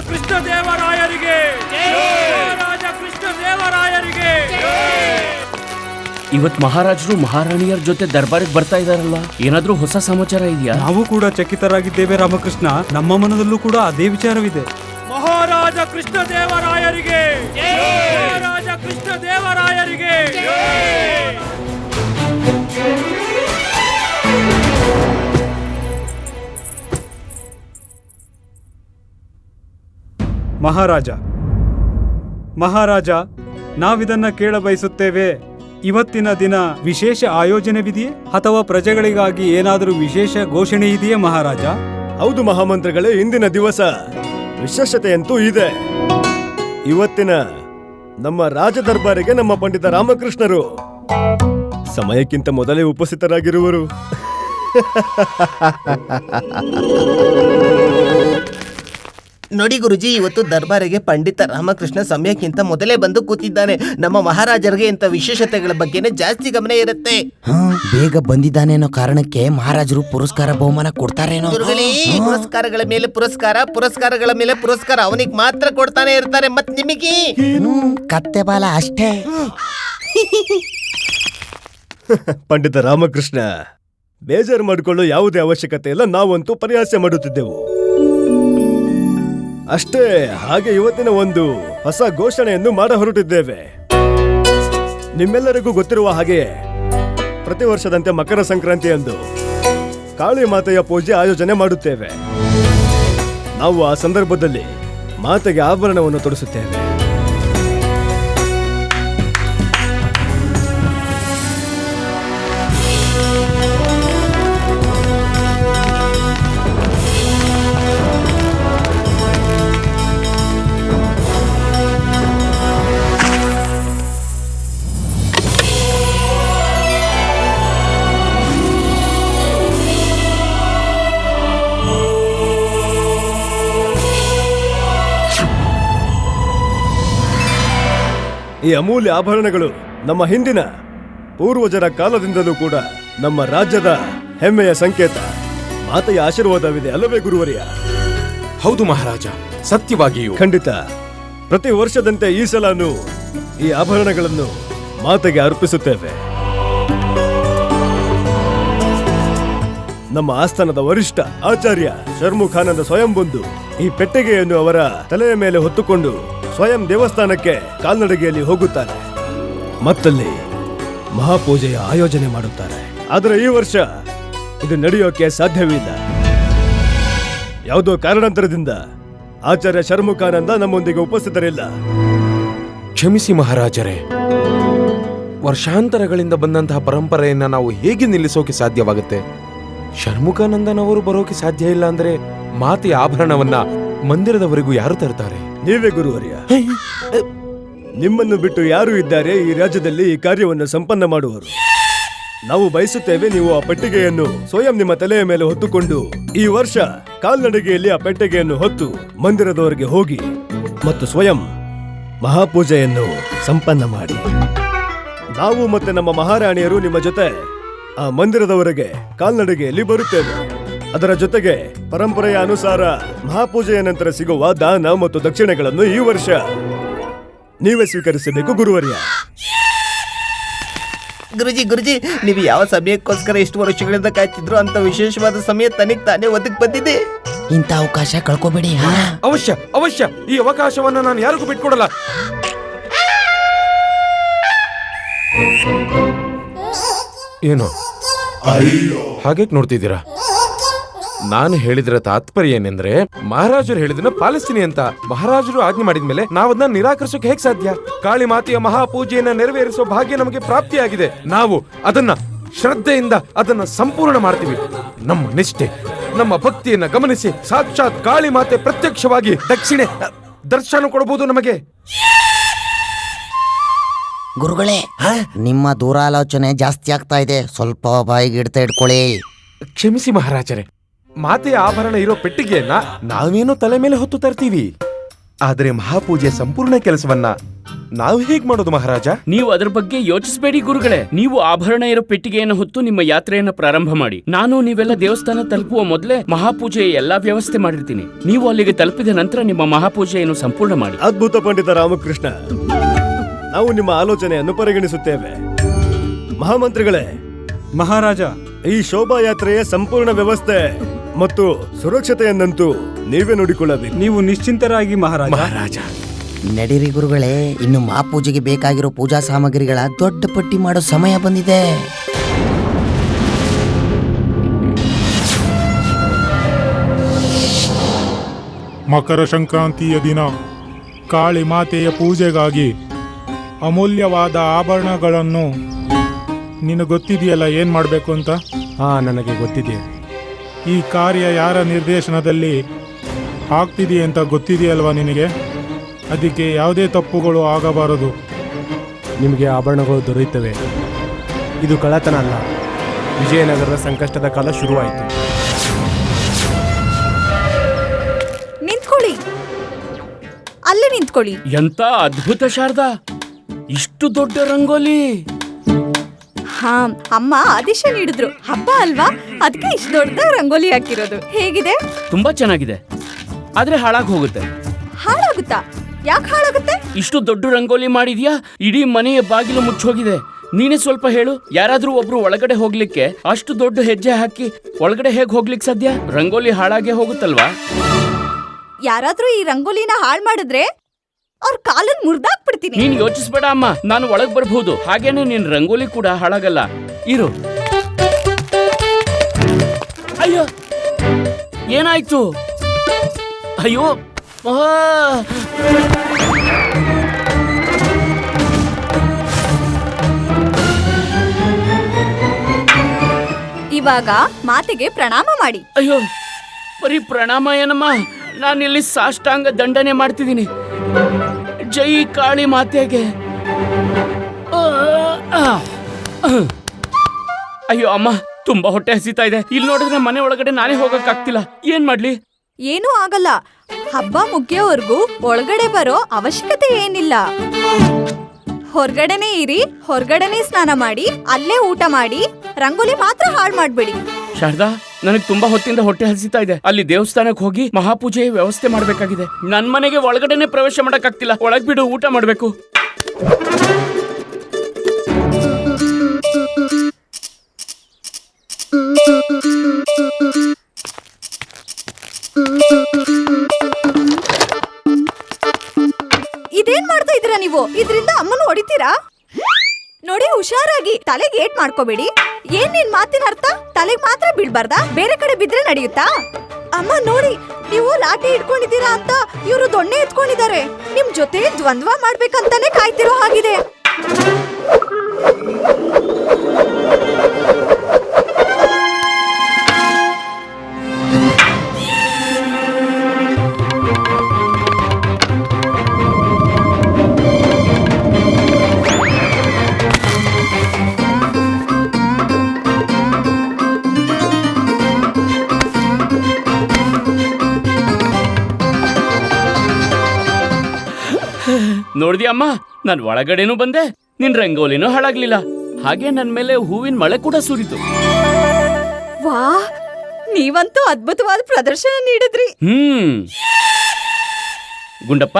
ಕೃಷ್ಣದೇವರಾಯರಿಗೆ, ಮಹಾರಾಜ ಕೃಷ್ಣದೇವರಾಯರಿಗೆ. ಇವತ್ ಮಹಾರಾಜರು ಮಹಾರಾಣಿಯರ ಜೊತೆ ದರ್ಬಾರಿಗೆ ಬರ್ತಾ ಇದಾರಲ್ಲ, ಏನಾದ್ರೂ ಹೊಸ ಸಮಾಚಾರ ಇದೆಯಾ? ನಾವು ಕೂಡ ಚಕಿತರಾಗಿದ್ದೇವೆ ರಾಮಕೃಷ್ಣ. ನಮ್ಮ ಮನದಲ್ಲೂ ಕೂಡ ಅದೇ ವಿಚಾರವಿದೆ. ಮಹಾರಾಜ ಕೃಷ್ಣದೇವರಾಯರಿಗೆ, ಮಹಾರಾಜ ಕೃಷ್ಣದೇವರಾಯರಿಗೆ. ಮಹಾರಾಜ, ನಾವಿದನ್ನ ಕೇಳಬಯಸುತ್ತೇವೆ. ಇವತ್ತಿನ ದಿನ ವಿಶೇಷ ಆಯೋಜನೆವಿದೆಯೇ ಅಥವಾ ಪ್ರಜೆಗಳಿಗಾಗಿ ಏನಾದರೂ ವಿಶೇಷ ಘೋಷಣೆ ಇದೆಯೇ ಮಹಾರಾಜ? ಹೌದು ಮಹಾಮಂತ್ರಿಗಳೇ, ಇಂದಿನ ದಿವಸ ವಿಶೇಷತೆಯಂತೂ ಇದೆ. ಇವತ್ತಿನ ನಮ್ಮ ರಾಜ ದರ್ಬಾರಿಗೆ ನಮ್ಮ ಪಂಡಿತ ರಾಮಕೃಷ್ಣರು ಸಮಯಕ್ಕಿಂತ ಮೊದಲೇ ಉಪಸ್ಥಿತರಾಗಿರುವರು. ನೋಡಿ ಗುರುಜಿ, ಇವತ್ತು ದರ್ಬಾರಿಗೆ ಪಂಡಿತ ರಾಮಕೃಷ್ಣ ಸಮಯಕ್ಕಿಂತ ಮೊದಲೇ ಬಂದು ಕೂತಿದ್ದಾನೆ. ನಮ್ಮ ಮಹಾರಾಜರಿಗೆ ಇಂಥ ವಿಶೇಷತೆಗಳ ಬಗ್ಗೆನೇ ಜಾಸ್ತಿ ಗಮನ ಇರುತ್ತೆ. ಬೇಗ ಬಂದಿದ್ದಾನೆ ಅನ್ನೋ ಕಾರಣಕ್ಕೆ ಮಹಾರಾಜರು ಪುರಸ್ಕಾರ ಬಹುಮಾನ ಕೊಡ್ತಾರೇನೋ. ಪುರಸ್ಕಾರಗಳ ಮೇಲೆ ಪುರಸ್ಕಾರ, ಪುರಸ್ಕಾರಗಳ ಮೇಲೆ ಪುರಸ್ಕಾರ ಅವನಿಗೆ ಮಾತ್ರ ಕೊಡ್ತಾನೆ ಇರ್ತಾರೆ. ಮತ್ ನಿಮಗೆ ಕತ್ತೆ ಬಾಲ ಅಷ್ಟೇ. ಪಂಡಿತ ರಾಮಕೃಷ್ಣ, ಬೇಜಾರು ಮಾಡಿಕೊಳ್ಳೋ ಯಾವುದೇ ಅವಶ್ಯಕತೆ ಇಲ್ಲ. ನಾವಂತೂ ಪರಿಹಾಸ್ಯ ಮಾಡುತ್ತಿದ್ದೆವು ಅಷ್ಟೇ. ಹಾಗೆ ಇವತ್ತಿನ ಒಂದು ಹೊಸ ಘೋಷಣೆಯನ್ನು ಮಾಡ ಹೊರಟಿದ್ದೇವೆ. ನಿಮ್ಮೆಲ್ಲರಿಗೂ ಗೊತ್ತಿರುವ ಹಾಗೆಯೇ ಪ್ರತಿ ವರ್ಷದಂತೆ ಮಕರ ಸಂಕ್ರಾಂತಿಯಂದು ಕಾಳಿ ಮಾತೆಯ ಪೂಜೆ ಆಯೋಜನೆ ಮಾಡುತ್ತೇವೆ. ನಾವು ಆ ಸಂದರ್ಭದಲ್ಲಿ ಮಾತೆಗೆ ಆಭರಣವನ್ನು ತೊಡಿಸುತ್ತೇವೆ. ಈ ಅಮೂಲ್ಯ ಆಭರಣಗಳು ನಮ್ಮ ಹಿಂದಿನ ಪೂರ್ವಜರ ಕಾಲದಿಂದಲೂ ಕೂಡ ನಮ್ಮ ರಾಜ್ಯದ ಹೆಮ್ಮೆಯ ಸಂಕೇತ. ಮಾತೆಯ ಆಶೀರ್ವಾದವಿದೆ ಅಲ್ಲವೇ ಗುರುವರಿಯ? ಹೌದು ಮಹಾರಾಜ, ಸತ್ಯವಾಗಿಯೂ. ಖಂಡಿತ. ಪ್ರತಿ ವರ್ಷದಂತೆ ಈ ಸಲನೂ ಈ ಆಭರಣಗಳನ್ನು ಮಾತೆಗೆ ಅರ್ಪಿಸುತ್ತೇವೆ. ನಮ್ಮ ಆಸ್ಥಾನದ ವರಿಷ್ಠ ಆಚಾರ್ಯ ಶರ್ಮುಖಾನಂದ ಸ್ವಯಂ ಬಂದು ಈ ಪೆಟ್ಟಿಗೆಯನ್ನು ಅವರ ತಲೆಯ ಮೇಲೆ ಹೊತ್ತುಕೊಂಡು ಸ್ವಯಂ ದೇವಸ್ಥಾನಕ್ಕೆ ಕಾಲ್ನಡಿಗೆಯಲ್ಲಿ ಹೋಗುತ್ತಾರೆ. ಮತ್ತಲ್ಲಿ ಮಹಾಪೂಜೆಯ ಆಯೋಜನೆ ಮಾಡುತ್ತಾರೆ. ಆದರೆ ಈ ವರ್ಷ ಇದು ನಡೆಯೋಕೆ ಸಾಧ್ಯವಿಲ್ಲ. ಯಾವುದೋ ಕಾರಣಾಂತರದಿಂದ ಆಚಾರ್ಯ ಶರ್ಮುಖಾನಂದ ನಮ್ಮೊಂದಿಗೆ ಉಪಸ್ಥಿತರಿಲ್ಲ. ಕ್ಷಮಿಸಿ ಮಹಾರಾಜರೇ, ವರ್ಷಾಂತರಗಳಿಂದ ಬಂದಂತಹ ಪರಂಪರೆಯನ್ನ ನಾವು ಹೇಗೆ ನಿಲ್ಲಿಸೋಕೆ ಸಾಧ್ಯವಾಗುತ್ತೆ? ಶರ್ಮುಖಾನಂದನವರು ಬರೋಕೆ ಸಾಧ್ಯ ಇಲ್ಲ ಅಂದ್ರೆ ಮಾತೆಯ ಆಭರಣವನ್ನ ಮಂದಿರದವರೆಗೂ ಯಾರು ತರ್ತಾರೆ? ನೀವೇ ಗುರುವರ್ಯ. ನಿಮ್ಮನ್ನು ಬಿಟ್ಟು ಯಾರು ಇದ್ದಾರೆ ಈ ರಾಜ್ಯದಲ್ಲಿ ಈ ಕಾರ್ಯವನ್ನು ಸಂಪನ್ನ ಮಾಡುವರು? ನಾವು ಬಯಸುತ್ತೇವೆ ನೀವು ಆ ಪೆಟ್ಟಿಗೆಯನ್ನು ಸ್ವಯಂ ನಿಮ್ಮ ತಲೆಯ ಮೇಲೆ ಹೊತ್ತುಕೊಂಡು ಈ ವರ್ಷ ಕಾಲ್ನಡಿಗೆಯಲ್ಲಿ ಆ ಪೆಟ್ಟಿಗೆಯನ್ನು ಹೊತ್ತು ಮಂದಿರದವರೆಗೆ ಹೋಗಿ ಮತ್ತು ಸ್ವಯಂ ಮಹಾಪೂಜೆಯನ್ನು ಸಂಪನ್ನ ಮಾಡಿ ನಾವು ಮತ್ತೆ ನಮ್ಮ ಮಹಾರಾಣಿಯರು ನಿಮ್ಮ ಜೊತೆ ಆ ಮಂದಿರದವರೆಗೆ ಕಾಲ್ನಡಿಗೆಯಲ್ಲಿ ಬರುತ್ತೇವೆ. ಅದರ ಜೊತೆಗೆ ಪರಂಪರೆಯ ಅನುಸಾರ ಮಹಾಪೂಜೆಯ ನಂತರ ಸಿಗುವ ದಾನ ಮತ್ತು ದಕ್ಷಿಣೆಗಳನ್ನು ಈ ವರ್ಷ ನೀವೇ ಸ್ವೀಕರಿಸಬೇಕು ಗುರುವರ್ಯ. ಗುರುಜಿ, ನೀವು ಯಾವ ಸಮಯಕ್ಕೋಸ್ಕರ ಎಷ್ಟು ವರ್ಷಗಳಿಂದ ಕಾಯ್ತಿದ್ರು ಅಂತ ವಿಶೇಷವಾದ ಸಮಯ ತನಗೆ ತಾನೇ ಒದಗಿ ಬಂದಿದೆ. ಇಂಥ ಅವಕಾಶ ಕಳ್ಕೊಬೇಡಿ. ಅವಶ್ಯ ಈ ಅವಕಾಶವನ್ನ ನಾನು ಯಾರಿಗೂ ಬಿಟ್ಕೊಡಲ್ಲ. ಏನು ಹಾಗೆ ನೋಡ್ತಿದ್ದೀರಾ? ನಾನು ಹೇಳಿದ್ರ ತಾತ್ಪರ್ಯ ಏನೆಂದ್ರೆ, ಮಹಾರಾಜರು ಹೇಳಿದನ್ನ ಪಾಲಿಸ್ತೀನಿ ಅಂತ. ಮಹಾರಾಜರು ಆಜ್ಞೆ ಮಾಡಿದ್ಮೇಲೆ ನಾವದನ್ನ ನಿರಾಕರಿಸೋಕೆ ಹೇಗೆ ಸಾಧ್ಯ? ಕಾಳಿ ಮಾತೆಯ ಮಹಾಪೂಜೆಯನ್ನ ನೆರವೇರಿಸುವ ಭಾಗ್ಯ ನಮಗೆ ಪ್ರಾಪ್ತಿಯಾಗಿದೆ. ನಾವು ಅದನ್ನ ಶ್ರದ್ಧೆಯಿಂದ ಅದನ್ನ ಸಂಪೂರ್ಣ ಮಾಡ್ತೀವಿ. ನಮ್ಮ ನಿಷ್ಠೆ, ನಮ್ಮ ಭಕ್ತಿಯನ್ನ ಗಮನಿಸಿ ಸಾಕ್ಷಾತ್ ಕಾಳಿ ಮಾತೆ ಪ್ರತ್ಯಕ್ಷವಾಗಿ ದಕ್ಷಿಣೆ ದರ್ಶನ ಕೊಡಬಹುದು ನಮಗೆ. ಗುರುಗಳೇ, ನಿಮ್ಮ ದೂರಾಲೋಚನೆ ಜಾಸ್ತಿ ಆಗ್ತಾ ಇದೆ. ಸ್ವಲ್ಪ ಬಾಯಿಗೆ ಇಡ್ಕೊಳ್ಳಿ. ಕ್ಷಮಿಸಿ ಮಹಾರಾಜರೇ, ಮಾತೆಯ ಆಭರಣ ಇರೋ ಪೆಟ್ಟಿಗೆಯನ್ನ ನಾವೇನೋ ತಲೆ ಮೇಲೆ ಹೊತ್ತು ತರ್ತೀವಿ. ಆದರೆ ಮಹಾಪೂಜೆ ಸಂಪೂರ್ಣ ಕೆಲಸವನ್ನ ನಾವು ಹೇಗ್ ಮಾಡೋದು ಮಹಾರಾಜ? ನೀವು ಅದರ ಬಗ್ಗೆ ಯೋಚಿಸಬೇಡಿ ಗುರುಗಳೇ. ನೀವು ಆಭರಣ ಇರೋ ಪೆಟ್ಟಿಗೆಯನ್ನು ಹೊತ್ತು ನಿಮ್ಮ ಯಾತ್ರೆಯನ್ನು ಪ್ರಾರಂಭ ಮಾಡಿ. ನಾನು ನೀವೆಲ್ಲ ದೇವಸ್ಥಾನ ತಲುಪುವ ಮೊದಲೇ ಮಹಾಪೂಜೆಯ ಎಲ್ಲಾ ವ್ಯವಸ್ಥೆ ಮಾಡಿರ್ತೀನಿ. ನೀವು ಅಲ್ಲಿಗೆ ತಲುಪಿದ ನಂತರ ನಿಮ್ಮ ಮಹಾಪೂಜೆಯನ್ನು ಸಂಪೂರ್ಣ ಮಾಡಿ. ಅದ್ಭುತ ಪಂಡಿತ ರಾಮಕೃಷ್ಣ, ನಾವು ನಿಮ್ಮ ಆಲೋಚನೆಯನ್ನು ಪರಿಗಣಿಸುತ್ತೇವೆ. ಮಹಾಮಂತ್ರಿಗಳೇ, ಮಹಾರಾಜ, ಈ ಶೋಭಾಯಾತ್ರೆಯ ಸಂಪೂರ್ಣ ವ್ಯವಸ್ಥೆ ಮತ್ತು ಸುರಕ್ಷತೆಯನ್ನಂತೂ ನೀವೇ ನೋಡಿಕೊಳ್ಳಬೇಕು. ನೀವು ನಿಶ್ಚಿಂತರಾಗಿ ಮಹಾರಾಜ. ಮಹಾರಾಜ, ನಡೀರಿ ಗುರುಗಳೇ, ಇನ್ನು ಮಹಾಪೂಜೆಗೆ ಬೇಕಾಗಿರೋ ಪೂಜಾ ಸಾಮಗ್ರಿಗಳ ದೊಡ್ಡ ಪಟ್ಟಿ ಮಾಡೋ ಸಮಯ ಬಂದಿದೆ. ಮಕರ ಸಂಕ್ರಾಂತಿಯ ದಿನ ಕಾಳಿ ಮಾತೆಯ ಪೂಜೆಗಾಗಿ ಅಮೂಲ್ಯವಾದ ಆಭರಣಗಳನ್ನು ನಿನಗೆ ಗೊತ್ತಿದೆಯಲ್ಲ ಏನು ಮಾಡಬೇಕು ಅಂತ? ನನಗೆ ಗೊತ್ತಿದೆ. ಈ ಕಾರ್ಯ ಯಾರ ನಿರ್ದೇಶನದಲ್ಲಿ ಆಗ್ತಿದೆ ಅಂತ ಗೊತ್ತಿದೆಯಲ್ವಾ ನಿನಗೆ? ಅದಕ್ಕೆ ಯಾವುದೇ ತಪ್ಪುಗಳು ಆಗಬಾರದು. ನಿಮಗೆ ಆಭರಣಗಳು ದೊರೆಯುತ್ತವೆ. ಇದು ಕಳ್ಳತನ ಅಲ್ಲ. ವಿಜಯನಗರದ ಸಂಕಷ್ಟದ ಕಾಲ ಶುರುವಾಯಿತು. ನಿಂತ್ಕೊಳ್ಳಿ, ಅಲ್ಲೇ ನಿಂತ್ಕೊಳ್ಳಿ. ಎಂತ ಅದ್ಭುತ ಶಾರದಾ, ಇಷ್ಟು ದೊಡ್ಡ ರಂಗೋಲಿ. ಹಾ, ಅಮ್ಮ ಆದೇಶ ನೀಡಿದ್ರು. ಹಬ್ಬ ಅಲ್ವಾ, ಅದಕ್ಕೆ ಇಷ್ಟು ದೊಡ್ಡ ರಂಗೋಲಿ ಹಾಕಿರೋದು. ಹೇಗಿದೆ? ತುಂಬಾ ಚೆನ್ನಾಗಿದೆ, ಆದ್ರೆ ಹಾಳಾಗಿ ಹೋಗುತ್ತೆ. ಹಾಳಾಗುತ್ತಾ? ಯಾಕೆ ಹಾಳಾಗುತ್ತೆ? ಇಷ್ಟು ದೊಡ್ಡ ರಂಗೋಲಿ ಮಾಡಿದ್ಯಾ, ಇಡೀ ಮನೆಯ ಬಾಗಿಲು ಮುಚ್ಚೋಗಿದೆ. ನೀನೇ ಸ್ವಲ್ಪ ಹೇಳು, ಯಾರಾದ್ರೂ ಒಬ್ರು ಒಳಗಡೆ ಹೋಗ್ಲಿಕ್ಕೆ ಅಷ್ಟು ದೊಡ್ಡ ಹೆಜ್ಜೆ ಹಾಕಿ ಒಳಗಡೆ ಹೇಗ್ ಹೋಗ್ಲಿಕ್ಕೆ ಸಾಧ್ಯ? ರಂಗೋಲಿ ಹಾಳಾಗೆ ಹೋಗುತ್ತಲ್ವಾ? ಯಾರಾದ್ರೂ ಈ ರಂಗೋಲಿನ ಹಾಳು ಮಾಡಿದ್ರೆ ಅವ್ರ ಕಾಲನ್ ಮುರ್ದಾಕ್ಬಿಡ್ತೀನಿ. ನೀನ್ ಯೋಚಿಸ್ಬೇಡ ಅಮ್ಮ, ನಾನು ಒಳಗ್ ಬರ್ಬಹುದು. ಹಾಗೇನೆ ನಿನ್ ರಂಗೋಲಿ ಕೂಡ ಹಾಳಾಗಲ್ಲ. ಇರು. ಅಯ್ಯೋ, ಏನಾಯ್ತು? ಅಯ್ಯೋ, ಇವಾಗ ಮಾತೆಗೆ ಪ್ರಣಾಮ ಮಾಡಿ. ಅಯ್ಯೋ, ಬರೀ ಪ್ರಣಾಮ ಏನಮ್ಮ, ನಾನಿಲ್ಲಿ ಸಾಷ್ಟಾಂಗ ದಂಡನೆ ಮಾಡ್ತಿದ್ದೀನಿ. ಜೈ ಕಾಳಿ ಮಾತೆಗೆ. ಅಯ್ಯೋ ಅಮ್ಮ, ತುಂಬಾ ಹೊಟ್ಟೆ ಹಸಿತಾ ಇದೆ. ಇಲ್ಲಿ ನೋಡಿದ್ರೆ ಮನೆ ಒಳಗಡೆ ನಾನೇ ಹೋಗಕ್ಕಾಗ್ತಿಲ್ಲ. ಏನ್ ಮಾಡ್ಲಿ? ಏನೂ ಆಗಲ್ಲ. ಹಬ್ಬ ಮುಗಿಯೋವರೆಗೂ ಒಳಗಡೆ ಬರೋ ಅವಶ್ಯಕತೆ ಏನಿಲ್ಲ. ಹೊರಗಡೆನೆ ಇರಿ, ಹೊರಗಡೆನೆ ಸ್ನಾನ ಮಾಡಿ, ಅಲ್ಲೇ ಊಟ ಮಾಡಿ. ರಂಗೋಲಿ ಮಾತ್ರ ಹಾಳು ಮಾಡ್ಬೇಡಿ. ಶಾರದಾ, ನನಗ್ ತುಂಬಾ ಹೊತ್ತಿಂದ ಹೊಟ್ಟೆ ಹಸಿತಾ ಇದೆ. ಅಲ್ಲಿ ದೇವಸ್ಥಾನಕ್ಕೆ ಹೋಗಿ ಮಹಾಪೂಜೆಯ ವ್ಯವಸ್ಥೆ ಮಾಡ್ಬೇಕಾಗಿದೆ. ನನ್ ಮನೆಗೆ ಒಳಗಡೆನೆ ಪ್ರವೇಶ ಮಾಡಕ್ ಆಗ್ತಿಲ್ಲ. ಒಳಗ್ ಬಿಡು, ಊಟ ಮಾಡ್ಬೇಕು. ಇದೇನ್ ಮಾಡ್ತಾ ಇದೀರಾ ನೀವು? ಇದರಿಂದ ಅಮ್ಮನ ಹೊಡಿತೀರಾ? ನೋಡಿ, ಹುಷಾರಾಗಿ. ತಲೆಗೆ ಏಟ್ ಮಾಡ್ಕೋಬೇಡಿ. ಏನ್ ನಿನ್ ಮಾತಿನ ಅರ್ಥ? ತಲೆಗೆ ಮಾತ್ರ ಬೀಳ್ಬಾರ್ದಾ? ಬೇರೆ ಕಡೆ ಬಿದ್ರೆ ನಡೆಯುತ್ತಾ? ಅಮ್ಮ ನೋಡಿ, ನೀವು ಲಾಠಿ ಇಟ್ಕೊಂಡಿದ್ದೀರಾ ಅಂತ ಇವರು ದೊಣ್ಣೆ ಎತ್ಕೊಂಡಿದ್ದಾರೆ. ನಿಮ್ ಜೊತೆ ದ್ವಂದ್ವ ಮಾಡ್ಬೇಕಂತಾನೆ ಕಾಯ್ತಿರೋ ಹಾಗಿದೆ. ನೋಡ್ದ್ಯಾ ಅಮ್ಮ, ನಾನ್ ಒಳಗಡೆನೂ ಬಂದೆ, ನಿನ್ ರಂಗೋಲಿನೂ ಹಾಳಾಗ್ಲಿಲ್ಲ. ಹಾಗೆ ನನ್ ಮೇಲೆ ಹೂವಿನ ಮಳೆ ಕೂಡ ಸುರಿತು. ವಾ, ನೀವಂತೂ ಅದ್ಭುತವಾದ ಪ್ರದರ್ಶನ ನೀಡಿದ್ರಿ. ಗುಂಡಪ್ಪ,